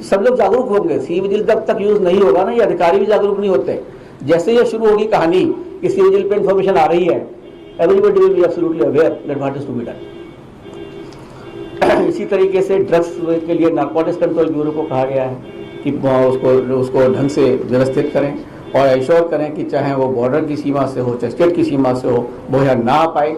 सब लोग जागरूक होंगे। सी-विजिल जब तक यूज नहीं होगा ना, ये अधिकारी भी जागरूक नहीं होते। जैसे ये शुरू होगी कहानी कि सी-विजिल पे इन्फॉर्मेशन आ रही है, everybody will be absolutely aware that what is to be done. इसी तरीके से ड्रग्स के लिए नारकोटिक्स कंट्रोल ब्यूरो को कहा गया है कि उसको ढंग से व्यवस्थित करें और एश्योर करें कि चाहे वो बॉर्डर की सीमा से हो चाहे स्टेट की सीमा से हो वो यहाँ ना आ पाए,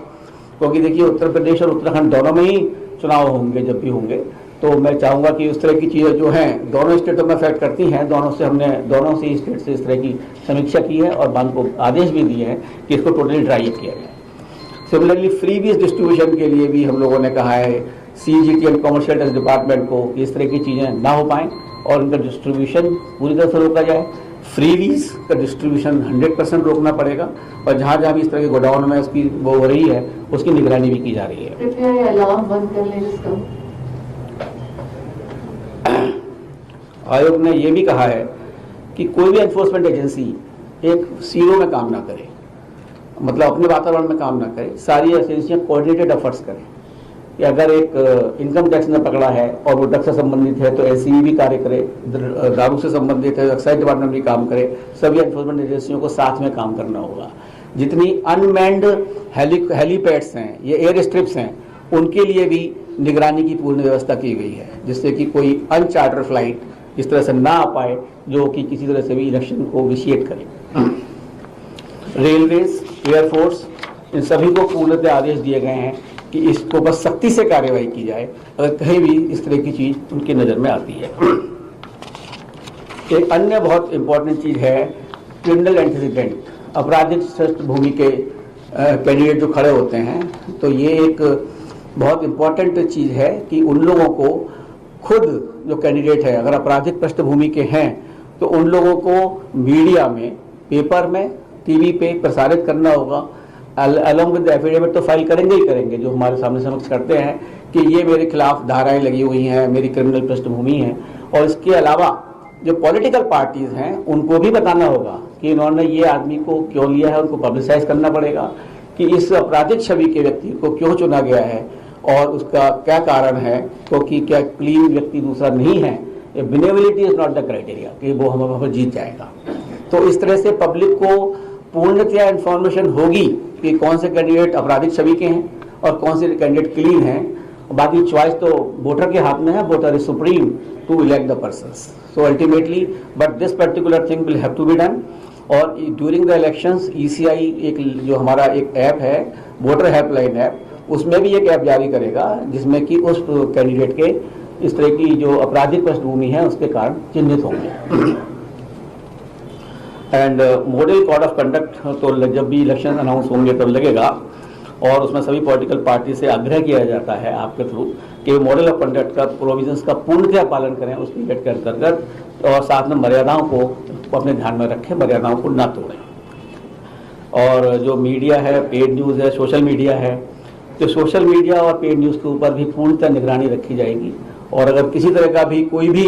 क्योंकि देखिए उत्तर प्रदेश और उत्तराखंड दोनों में ही चुनाव होंगे जब भी होंगे। तो मैं चाहूँगा कि उस तरह की चीज़ें जो हैं दोनों स्टेटों में अफेक्ट करती हैं, हमने दोनों से स्टेट से इस तरह की समीक्षा की है और बैंक को आदेश भी दिए हैं कि इसको टोटली ड्राई अप किया जाए। सिमिलरली फ्री बीज डिस्ट्रीब्यूशन के लिए भी हम लोगों ने कहा है CGT and commercial tax department को इस तरह की चीज़ें ना हो पाएँ और उनका डिस्ट्रीब्यूशन पूरी तरह से रोका जाए। फ्रीवीज का डिस्ट्रीब्यूशन 100% रोकना पड़ेगा और जहाँ जहाँ भी इस तरह के गोडाउन में उसकी वो हो रही है उसकी निगरानी भी की जा रही है। कृपया अलार्म बंद कर लें इसका। आयोग ने यह भी कहा है कि कोई भी एनफोर्समेंट एजेंसी एक सीरो में काम ना करे, मतलब अपने वातावरण में काम ना करे। सारी एजेंसियां कोऑर्डिनेटेड एफर्ट्स करें कि अगर एक इनकम टैक्स ने पकड़ा है और वो ड्रग्स से संबंधित है तो LCE भी कार्य करे, दारू से संबंधित है एक्साइज डिपार्टमेंट भी काम करे। सभी एनफोर्समेंट एजेंसियों को साथ में काम करना होगा। जितनी अनमैन्ड हेलीपैड्स हैं, ये एयर स्ट्रिप्स हैं, उनके लिए भी निगरानी की पूर्ण व्यवस्था की गई है, जिससे कि कोई अनचार्टर फ्लाइट इस तरह से ना आ पाए जो कि किसी तरह से भी इलेक्शन को विशिएट करे। रेलवेज, एयरफोर्स, इन सभी को पूर्णतः आदेश दिए गए हैं कि इसको बस सख्ती से कार्रवाई की जाए अगर कहीं भी इस तरह की चीज उनकी नजर में आती है। एक अन्य बहुत इंपॉर्टेंट चीज है क्रिमिनल एंटीसिडेंट, आपराधिक पृष्ठभूमि के कैंडिडेट जो खड़े होते हैं, तो ये एक बहुत इंपॉर्टेंट चीज है कि उन लोगों को खुद जो कैंडिडेट है अगर आपराधिक पृष्ठभूमि के हैं तो उन लोगों को मीडिया में, पेपर में, टीवी पे प्रसारित करना होगा। अलॉन्ग विद एफिडेविट तो फाइल करेंगे ही करेंगे, जो हमारे सामने समक्ष करते हैं कि ये मेरे खिलाफ धाराएं लगी हुई हैं, मेरी क्रिमिनल पृष्ठभूमि है। और इसके अलावा जो पॉलिटिकल पार्टीज हैं उनको भी बताना होगा कि इन्होंने ये आदमी को क्यों लिया है, उनको पब्लिसाइज करना पड़ेगा कि इस आपराधिक छवि के व्यक्ति को क्यों चुना गया है और उसका क्या कारण है, क्योंकि क्या क्लीन व्यक्ति दूसरा नहीं है। Winnability is not the criteria कि वो हम जीत जाएगा। तो इस तरह से पब्लिक को पूर्णतया इंफॉर्मेशन होगी कि कौन से कैंडिडेट आपराधिक छवि के हैं और कौन से कैंडिडेट क्लीन हैं। बाकी चॉइस तो वोटर के हाथ में है, voter is supreme to elect the persons. So ultimately but this particular thing will have to be done. और ड्यूरिंग द इलेक्शंस ECI एक जो हमारा एक ऐप है, वोटर हेल्पलाइन ऐप, उसमें भी एक ऐप जारी करेगा जिसमें कि उस कैंडिडेट के इस तरह की जो आपराधिक पृष्ठभूमि है उसके कारण चिन्हित होंगे। And model code of conduct तो जब भी इलेक्शन अनाउंस होंगे तब लगेगा और उसमें सभी पॉलिटिकल पार्टी से आग्रह किया जाता है आपके थ्रू कि मॉडल ऑफ कंडक्ट का प्रोविजंस का पूर्णतः पालन करें उस पीरियड के अंतर्गत, और साथ में मर्यादाओं को अपने ध्यान में रखें, मर्यादाओं को ना तोड़ें। और जो मीडिया है, पेड न्यूज़ है, सोशल मीडिया है, तो सोशल मीडिया और पेड न्यूज़ के ऊपर भी पूर्णतः निगरानी रखी जाएगी। और अगर किसी तरह का भी कोई भी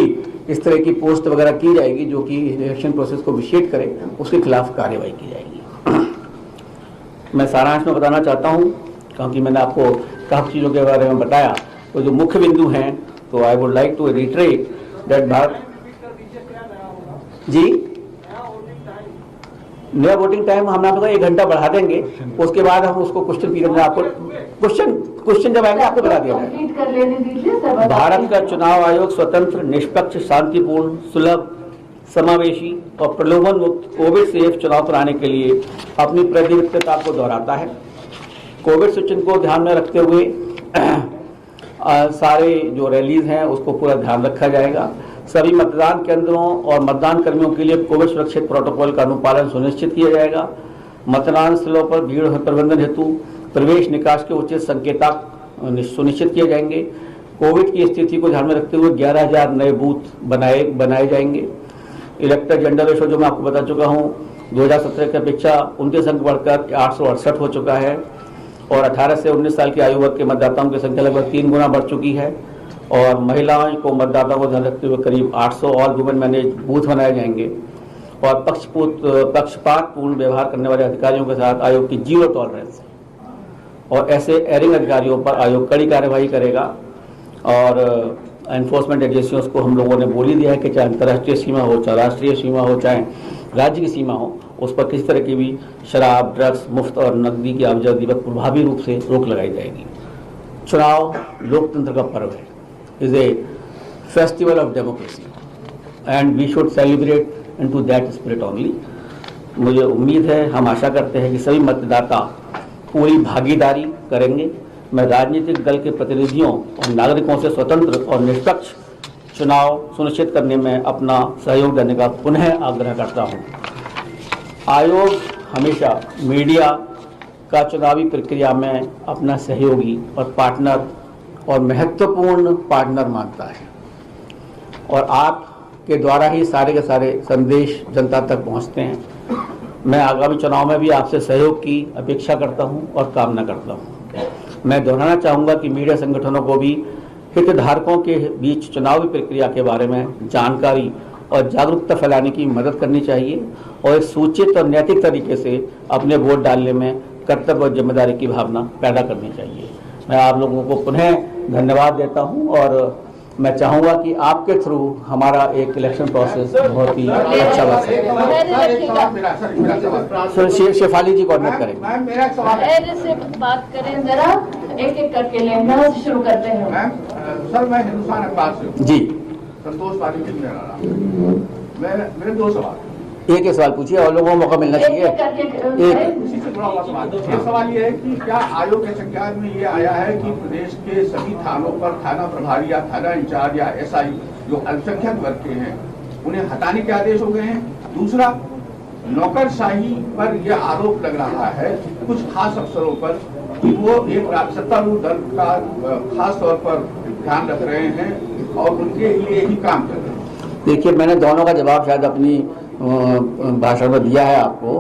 इस तरह की पोस्ट वगैरह की जाएगी जो कि इलेक्शन प्रोसेस को विशेष करे, उसके खिलाफ कार्रवाई की जाएगी। मैं सारांश में बताना चाहता हूं, क्योंकि मैंने आपको काफ़ी चीज़ों के बारे में बताया, तो जो मुख्य बिंदु हैं, तो I would like to reiterate that Bharat ji नया वोटिंग टाइम हम आपको 1 घंटा बढ़ा देंगे, उसके बाद हम उसको क्वेश्चन पीरियड में आपको क्वेश्चन जब आएंगे आपको बता दिया जाएगा। कंप्लीट कर लेने दीजिए सर। भारत का चुनाव आयोग स्वतंत्र, निष्पक्ष, शांतिपूर्ण, सुलभ, समावेशी और प्रलोभन मुक्त कोविड सेफ चुनाव कराने के लिए अपनी प्रतिबद्धता को दोहराता है। कोविड सूचना को ध्यान में रखते हुए सारे जो रैलीज हैं उसको पूरा ध्यान रखा जाएगा। सभी मतदान केंद्रों और मतदान कर्मियों के लिए कोविड सुरक्षित प्रोटोकॉल का अनुपालन सुनिश्चित किया जाएगा। मतदान स्थलों पर भीड़ प्रबंधन हेतु प्रवेश निकास के उचित संकेतक सुनिश्चित किए जाएंगे। कोविड की स्थिति को ध्यान में रखते हुए 11,000 नए बूथ बनाए जाएंगे। इलेक्टर जेंडर रेशो जो मैं आपको बता चुका हूँ 2017 की अपेक्षा 29 अंक बढ़कर 868 हो चुका है और 18 से 19 साल की आयु वर्ग के मतदाताओं की संख्या लगभग 3 गुना बढ़ चुकी है और महिलाओं को मतदाताओं को ध्यान रखते हुए करीब 800 ऑल वुमेन मैनेज बूथ बनाए जाएंगे और पक्षपातपूर्ण व्यवहार करने वाले अधिकारियों के साथ आयोग की 0 टॉलरेंस और ऐसे एरिंग अधिकारियों पर आयोग कड़ी कार्यवाही करेगा। और एनफोर्समेंट एजेंसियों को हम लोगों ने बोल ही दिया है कि चाहे अंतर्राष्ट्रीय सीमा हो, चाहे राष्ट्रीय सीमा हो, चाहे राज्य की सीमा हो, उस पर किसी तरह की भी शराब, ड्रग्स, मुफ्त और नकदी की आवाजाही पर प्रभावी रूप से रोक लगाई जाएगी। चुनाव लोकतंत्र का पर्व है, is a festival of democracy and we should celebrate into that spirit only. मुझे उम्मीद है, हम आशा करते हैं कि सभी मतदाता पूरी भागीदारी करेंगे। मैं राजनीतिक दल के प्रतिनिधियों और नागरिकों से स्वतंत्र और निष्पक्ष चुनाव सुनिश्चित करने में अपना सहयोग देने का पुनः आग्रह करता हूं। आयोग हमेशा मीडिया का चुनावी प्रक्रिया में अपना सहयोगी और पार्टनर और महत्वपूर्ण पार्टनर मानता है और आपके द्वारा ही सारे के सारे संदेश जनता तक पहुंचते हैं। मैं आगामी चुनाव में भी आपसे सहयोग की अपेक्षा करता हूं और कामना करता हूं। मैं दोहराना चाहूँगा कि मीडिया संगठनों को भी हितधारकों के बीच चुनावी प्रक्रिया के बारे में जानकारी और जागरूकता फैलाने की मदद करनी चाहिए और सूचित और नैतिक तरीके से अपने वोट डालने में कर्तव्य और जिम्मेदारी की भावना पैदा करनी चाहिए। मैं आप लोगों को पुनः धन्यवाद देता हूं और मैं चाहूँगा कि आपके थ्रू हमारा एक इलेक्शन प्रोसेस बहुत ही अच्छा बन सके। शेफाली जी कोऑर्डिनेट करेंगे। मेरा सवाल से बात करें जरा, एक करके लेना शुरू करते हैं। मैम सर, मैं हिंदुस्तान अखबार से जी संतोष पाली जी मेरे 2 सवाल। एक सवाल पूछिए और लोगों को मौका मिलना चाहिए। उसी से जुड़ा हुआ सवाल। एक सवाल ये है कि क्या आयोग के संज्ञान में ये आया है कि प्रदेश के सभी थानों पर थाना प्रभारी या थाना इंचार्ज या एसआई जो अल्पसंख्यक वर्ग के हैं उन्हें हटाने के आदेश हो गए हैं? दूसरा, नौकरशाही पर यह आरोप लग रहा है कुछ खास अफसरों पर कि वो एक सत्तारूढ़ दल का खास तौर पर ध्यान रख रहे हैं और उनके लिए ही काम कर रहे हैं। देखिए, मैंने दोनों का जवाब शायद अपनी भाषण में दिया है आपको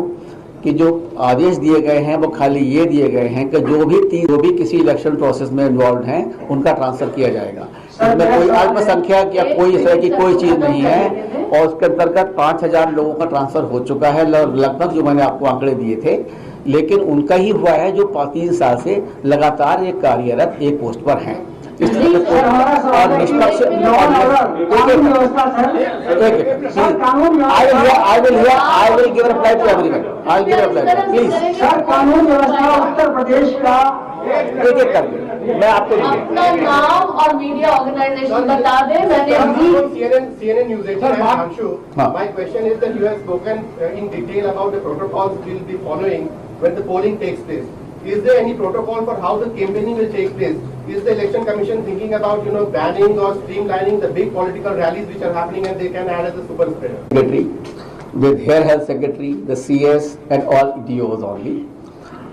कि जो आदेश दिए गए हैं वो खाली ये दिए गए हैं कि जो भी किसी इलेक्शन प्रोसेस में इन्वॉल्व हैं उनका ट्रांसफर किया जाएगा। इसमें कोई अल्पसंख्यक या कोई इस तरह की कोई चीज नहीं है और उसके अंतर्गत 5,000 लोगों का ट्रांसफर हो चुका है लगभग, जो मैंने आपको आंकड़े दिए थे, लेकिन उनका ही हुआ है जो 3 साल से लगातार एक कार्यरत एक पोस्ट पर हैं। और निष्पक्ष I will give a reply to everyone. I will give a reply. Please. Sir, कानून व्यवस्था उत्तर प्रदेश का एक करके मैं आपको अपना नाम और मीडिया ऑर्गेनाइजेशन बता दें। मैंने CNN News 18, Anshu. हाँ. My question is that you have spoken in detail about the protocols we will be following when the polling takes place. Is there any protocol for how the campaigning will take place? Is the election commission thinking about, banning or streamlining the big political rallies which are happening and they can add as a super spreader? Secretary, with Hair Health Secretary, the CS and all DOs only.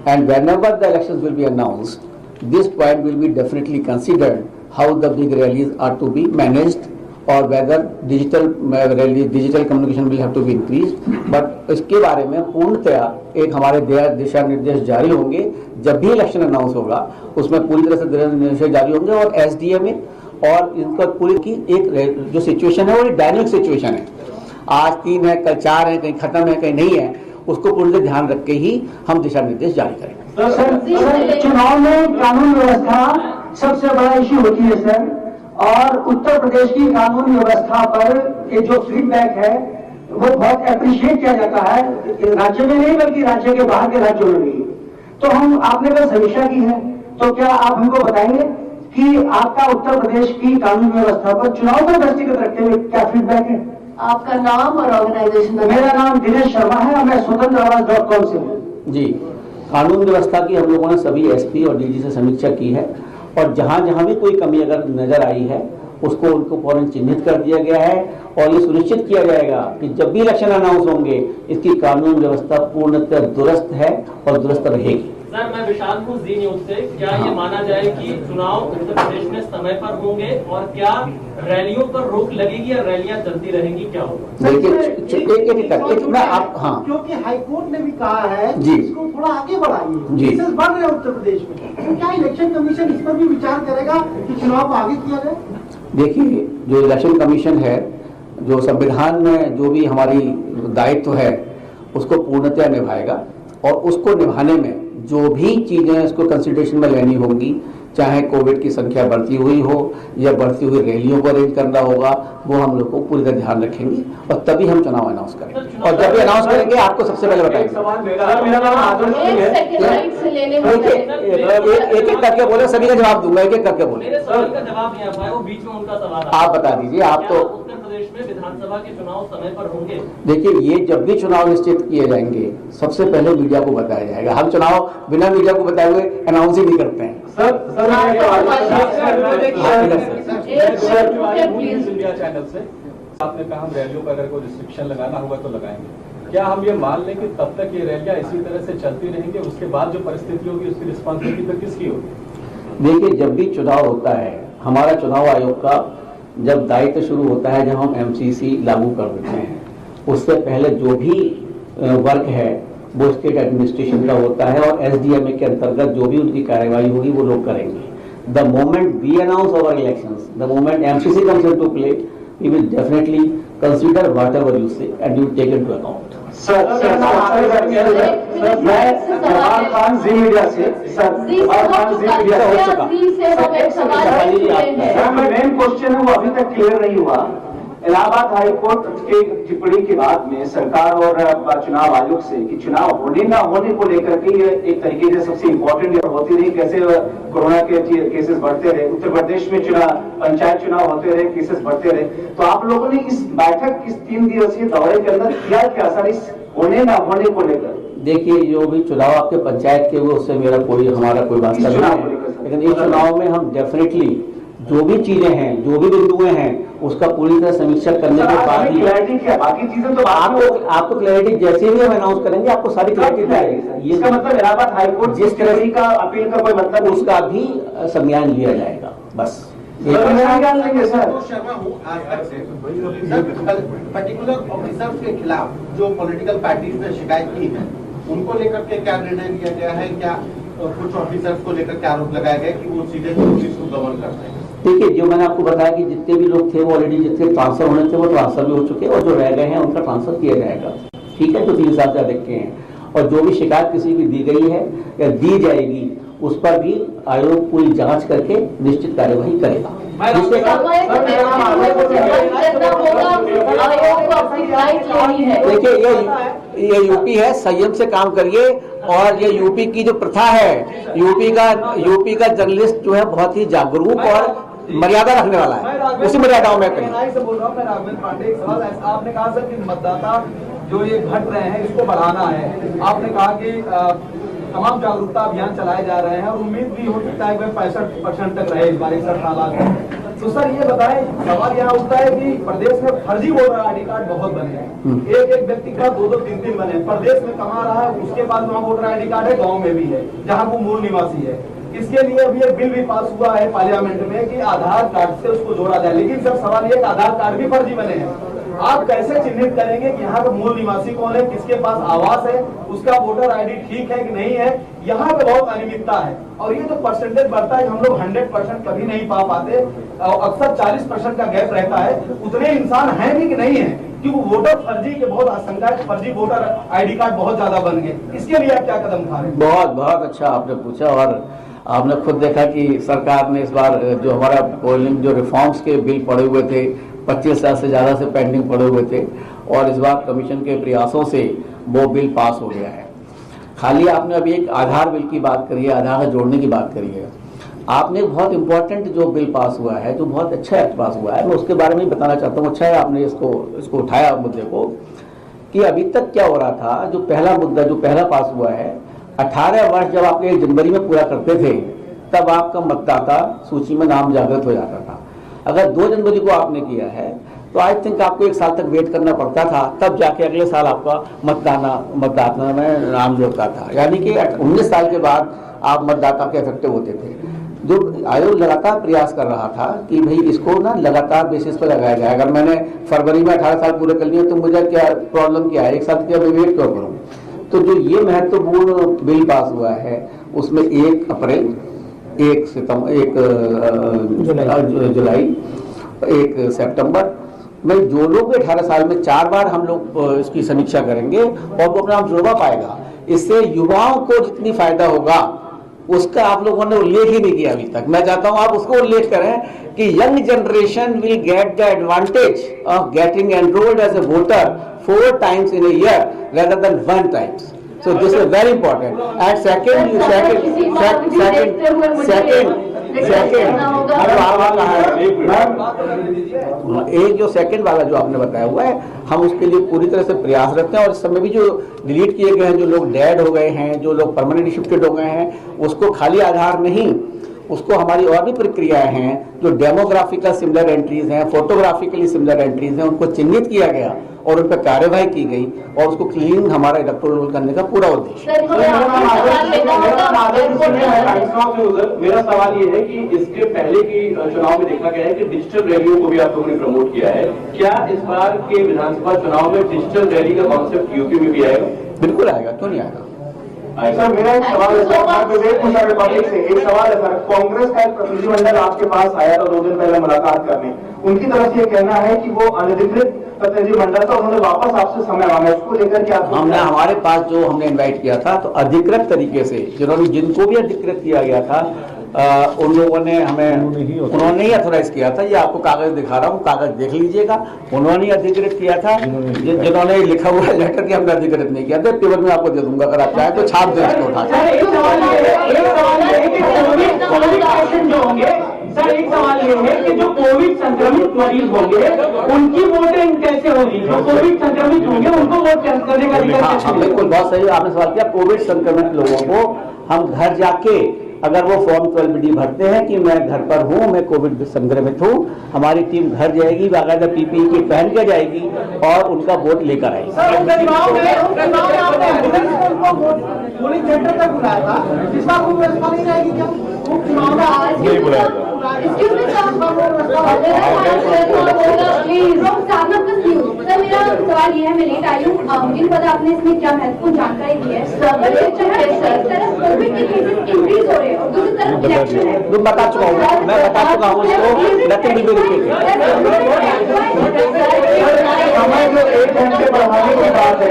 And whenever the elections will be announced, this point will be definitely considered how the big rallies are to be managed और whether digital communication will have to be increase. But इसके बारे में पूर्णतया एक हमारे दिशा निर्देश जारी होंगे। जब भी इलेक्शन अनाउंस होगा उसमें पूरी तरह से दिशा निर्देश जारी होंगे और SDA और इनका पूरी की एक जो सिचुएशन है वो डायनेमिक सिचुएशन है। आज 3 है, कल 4 है, कहीं खत्म है, कहीं नहीं है, उसको पूरी तरह ध्यान रख के ही हम दिशा निर्देश जारी करेंगे। सर, चुनाव में कानून व्यवस्था सबसे बड़ा इश्यू होती है सर, और उत्तर प्रदेश की कानून व्यवस्था पर ये जो फीडबैक है वो बहुत अप्रिशिएट किया जाता है, राज्य में नहीं बल्कि राज्य के बाहर के राज्यों में भी। तो हम आपने कल समीक्षा की है, तो क्या आप हमको बताएंगे कि आपका उत्तर प्रदेश की कानून व्यवस्था पर चुनाव को दृष्टिगत रखते हुए क्या फीडबैक है? आपका नाम और ऑर्गेनाइजेशन? मेरा नाम दिनेश शर्मा है और मैं स्वतंत्रआवाज.com से हूँ। जी, कानून व्यवस्था की हम लोगों ने सभी एसपी और डीजी से समीक्षा की है और जहां जहां भी कोई कमी अगर नजर आई है उसको उनको फौरन चिन्हित कर दिया गया है और ये सुनिश्चित किया जाएगा कि जब भी इलेक्शन अनाउंस होंगे इसकी कानून व्यवस्था पूर्णतः दुरुस्त है और दुरुस्त रहेगी। सर, मैं विशाल हूँ जी न्यूज से। क्या ये माना जाए कि चुनाव उत्तर प्रदेश में समय पर होंगे और क्या रैलियों पर रोक लगेगी या रैलियां चलती रहेंगी, क्या होगा? देखिए मैं आप हाँ, क्योंकि हाईकोर्ट ने भी कहा है जी, इसको थोड़ा आगे बढ़ाइए, जी, केसेस बढ़ रहे हैं उत्तर प्रदेश में, तो क्या इलेक्शन कमीशन इस पर भी विचार करेगा कि चुनाव को आगे किया जाए? देखिए, जो इलेक्शन कमीशन है, जो संविधान में जो भी हमारी दायित्व है उसको पूर्णतः निभाएगा और उसको निभाने में जो भी चीजें उसको कंसिडरेशन में लेनी होंगी, चाहे कोविड की संख्या बढ़ती हुई हो या बढ़ती हुई रैलियों को अरेंज करना होगा, वो हम लोग को पूरी तरह ध्यान रखेंगे और तभी हम चुनाव अनाउंस करेंगे और जब भी अनाउंस करेंगे आपको सबसे पहले बताएंगे। एक एक करके बोले, सभी का जवाब दूंगा, एक एक करके बोले। मेरे सवाल का जवाब नहीं आ पाया, वो बीच में उनका सवाल आप बता दीजिए। आप तो उत्तर प्रदेश में विधानसभा के चुनाव समय पर होंगे? देखिए, ये जब भी चुनाव निश्चित किए जाएंगे सबसे पहले मीडिया को बताया जाएगा। हम चुनाव बिना मीडिया को बताए हुए अनाउंस ही नहीं करते हैं। इंडिया चैनल से आपने कहा हम रैलियों पर अगर कोई रिस्ट्रिक्शन लगाना होगा तो लगाएंगे। क्या हम ये मान लें कि तब तक ये रैलियां इसी तरह से चलती रहेंगे, उसके बाद जो परिस्थिति होगी उसकी रिस्पॉन्सिबिलिटी फिर किसकी होगी? देखिए, जब भी चुनाव होता है, हमारा चुनाव आयोग का जब दायित्व शुरू होता है, जब हम एमसीसी लागू कर देते हैं, उससे पहले जो भी वर्क है वो स्टेट एडमिनिस्ट्रेशन का होता है और एसडीएमए के अंतर्गत जो भी उनकी कार्यवाही होगी वो लोग करेंगे। The moment we announce our elections, the moment MCC comes into play, we will definitely consider whatever you say and you take into account. मैं जवाहर खान जी मीडिया से मेन क्वेश्चन है वो अभी तक क्लियर नहीं हुआ। इलाहाबाद हाईकोर्ट के टिप्पणी के बाद में सरकार और चुनाव आयोग से कि चुनाव होने ना होने को लेकर के ये एक तरीके से सबसे इम्पोर्टेंट होती रही, कैसे कोरोना के केसेस बढ़ते रहे, उत्तर प्रदेश में पंचायत चुनाव होते रहे, केसेस बढ़ते रहे। तो आप लोगों ने इस बैठक, इस 3 दिवसीय दौरे के अंदर किया क्या सर इस होने ना होने को लेकर? देखिए, जो भी चुनाव आपके पंचायत के हुए उससे हमारा कोई वास्ता नहीं है, लेकिन इस चुनाव में हम डेफिनेटली जो भी चीजें हैं, जो भी बिंदुए हैं, उसका पूरी तरह समीक्षा करने के बाद ही क्लैरिटी क्या, बाकी चीजें तो आपको क्लैरिटी जैसे भी हम अनाउंस करेंगे आपको सारी क्लैरिटी मिलेगी। इसका मतलब इलाहाबाद हाईकोर्ट जिस तरह का अपील का कोई मतलब उसका भी संज्ञान लिया जाएगा। बस शर्मा हूँ पर्टिकुलर ऑफिसर्स के खिलाफ जो पॉलिटिकल पार्टीज ने शिकायत की है उनको लेकर के क्या निर्णय लिया गया है? क्या कुछ ऑफिसर्स को लेकर क्या आरोप लगाया गया कि वो सीधे पुलिस को गवर्न करते हैं? देखिए, जो मैंने आपको बताया कि जितने भी लोग थे वो ऑलरेडी जितने ट्रांसफर होने थे वो ट्रांसफर भी हो चुके और जो रह गए हैं उनका ट्रांसफर किया जाएगा। ठीक है, जो 3 साल से अधिक के हैं और जो भी शिकायत किसी की दी गई है या दी जाएगी उस पर भी आयोग पूरी जांच करके निश्चित कार्यवाही करेगा। देखिए, ये यूपी है, संयम से काम करिए और ये यूपी की जो प्रथा है, यूपी का जर्नलिस्ट जो है बहुत ही जागरूक और मर्यादा रखने वाला है, उसी मर्यादाओं में करिए। बोल रहा हूँ मैं राघवेंद्र पांडे। एक सवाल ऐसा, आपने कहा सर कि मतदाता जो ये घट रहे हैं इसको बढ़ाना है। आपने कहा कि तमाम जागरूकता अभियान चलाए जा रहे हैं और उम्मीद भी हो सकता है कि 65% तक रहे इस बार 61 हालात। तो सर ये बताएं, सवाल यहाँ उठता है कि प्रदेश में फर्जी वोटर आईडी कार्ड बहुत बने हैं, एक व्यक्ति का 2-2, 3-3 बने। प्रदेश में कमा रहा है, उसके पास वहाँ वोटर आईडी कार्ड है, गाँव में भी है जहाँ वो मूल निवासी है। इसके लिए अभी एक बिल भी पास हुआ है पार्लियामेंट में कि आधार कार्ड से उसको जोड़ा जाए। लेकिन सर सवाल ये आधार कार्ड भी फर्जी बने हैं। आप कैसे चिन्हित करेंगे कि यहाँ का मूल निवासी कौन है, किसके पास आवास है, उसका वोटर आईडी ठीक है कि नहीं है? यहाँ पे बहुत अनियमितता है और ये जो परसेंटेज बढ़ता है हम लोग 100% कभी नहीं पा पाते और अक्सर 40% का गैप रहता है। उतने इंसान हैं भी कि नहीं है? क्योंकि वोटर फर्जी के बहुत आशंका है, फर्जी वोटर आईडी कार्ड बहुत ज्यादा बन गए। इसके लिए आप क्या कदम उठा रहे हैं? बहुत अच्छा आपने पूछा और आपने खुद देखा कि सरकार ने इस बार जो हमारा पोलिंग जो रिफॉर्म्स के बिल पड़े हुए थे 25 साल से ज्यादा से पेंडिंग पड़े हुए थे और इस बार कमीशन के प्रयासों से वो बिल पास हो गया है। खाली आपने अभी एक आधार बिल की बात करी है, आधार जोड़ने की बात करी है। आपने एक बहुत इंपॉर्टेंट जो बिल पास हुआ है, जो बहुत अच्छा एक्ट पास हुआ है, मैं उसके बारे में बताना चाहता हूँ। अच्छा है आपने इसको उठाया मुद्दे को, कि अभी तक क्या हो रहा था, जो पहला मुद्दा जो पहला पास हुआ है, 18 वर्ष जब आपके 1 जनवरी में पूरा करते थे तब आपका मतदाता सूची में नाम जागृत हो जाता था। अगर 2 जनवरी को आपने किया है तो आई थिंक आपको 1 साल तक वेट करना पड़ता था, तब जाके अगले साल आपका मतदाता में नाम जुड़ता था। यानी कि 19 साल के बाद आप मतदाता के इफेक्टिव होते थे। जो आयोग लगातार प्रयास कर रहा था कि भाई इसको ना लगातार बेसिस पर लगाया जाए। अगर मैंने फरवरी में 18 साल पूरे कर लिए तो मुझे क्या प्रॉब्लम क्या है, 1 साल क्या वेट क्यों करूँ। तो जो ये महत्वपूर्ण बिल पास हुआ है उसमें 1 अप्रैल, 1 सितंबर, 1 जुलाई, 1 सितंबर में जो लोग 18 साल में 4 बार हम लोग इसकी समीक्षा करेंगे और वो अपना नाम जुड़वा पाएगा। इससे युवाओं को जितनी फायदा होगा उसका आप लोगों ने उल्लेख ही नहीं किया अभी तक। मैं चाहता हूं आप उसको उल्लेख करें कि young generation will get the advantage of getting enrolled as a voter 4 times in a year rather than 1 time. So this is very important. And second, एक जो सेकंड वाला जो आपने बताया हुआ है, हम उसके लिए पूरी तरह से प्रयासरत हैं। और इस समय भी जो डिलीट किए गए हैं, जो लोग डेड हो गए हैं, जो लोग परमानेंटली शिफ्टेड हो गए हैं, उसको खाली आधार नहीं, उसको हमारी और भी प्रक्रियाएं हैं जो डेमोग्राफिकल सिमिलर एंट्रीज हैं, फोटोग्राफिकली सिमिलर एंट्रीज हैं, उनको चिन्हित किया गया और उन पर कार्यवाही की गई और उसको क्लीन हमारा इलेक्टोरल रोल करने का पूरा उद्देश्य। मेरा सवाल ये है कि इसके पहले की चुनाव में देखा गया है कि डिजिटल रैलियों को भी आप लोगों ने प्रमोट किया है। क्या इस बार के विधानसभा चुनाव में डिजिटल रैली का कॉन्सेप्ट यूपी में भी आएगा? बिल्कुल आएगा, क्यों नहीं आएगा। सर मेरा एक सवाल है सर, रिपब्लिक से एक सवाल है सर। कांग्रेस का एक प्रतिनिधिमंडल आपके पास आया था 2 दिन पहले मुलाकात करने, उनकी तरफ से ये कहना है कि वो अनधिकृत प्रतिनिधिमंडल था, उन्होंने वापस आपसे समय मांगा, इसको लेकर क्या हमने हमारे पास जो हमने इनवाइट किया था तो अधिकृत तरीके से जिनको भी अधिकृत किया गया था उन लोगों ने उन्होंने ही अथोराइज किया था। ये आपको कागज दिखा रहा हूँ, कागज देख लीजिएगा, उन्होंने अधिकृत किया था। जिन्होंने लिखा हुआ है लेटर कि हमने अधिकृत नहीं किया था, टेबल में आपको दे दूंगा, अगर आप चाहें तो छाप दे इसको उठा। सर एक सवाल ये है कि जो कोविड संक्रमित मरीज होंगे उनकी वोटिंग कैसे होगी? जो कोविड संक्रमित होंगे उनको वोट करने का अधिकार? बिल्कुल, बहुत सही आपने सवाल किया। कोविड संक्रमित लोगों को हम घर जाके अगर वो फॉर्म 12BD भरते हैं कि मैं घर पर हूँ, मैं कोविड संक्रमित हूँ, हमारी टीम घर जाएगी, बाकायदा PPE किट पहन के जाएगी और उनका वोट लेकर आएगी। पोलिंग सेंटर तक बुलाया था, इस बार वो व्यवस्था नहीं रहेगी क्या? नहीं बुलाया था। सर मेरा सवाल ये है, मैं लेट आई हूँ, मुझे पता आपने इसमें क्या महत्वपूर्ण जानकारी दी है। कोविड के केसेस इंक्रीज हो रहे हैं और दूसरी तरफ इलेक्शन है। मैं बता चुका हूँ इसको, नथिंग विल बी रिपीटेड। समय जो 1 घंटे बढ़ाने की बात है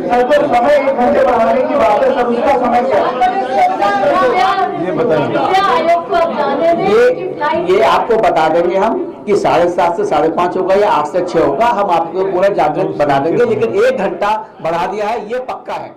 सर, जो समय 1 घंटे बढ़ाने की बात है सर, उसका समय क्या है ये बताएंगे। ये आपको बता देंगे हम कि 7:30 से 5:30 होगा या 8 से 6 होगा, हम आपको पूरा जागृत बना देंगे, लेकिन 1 घंटा बढ़ा दिया है ये पक्का है।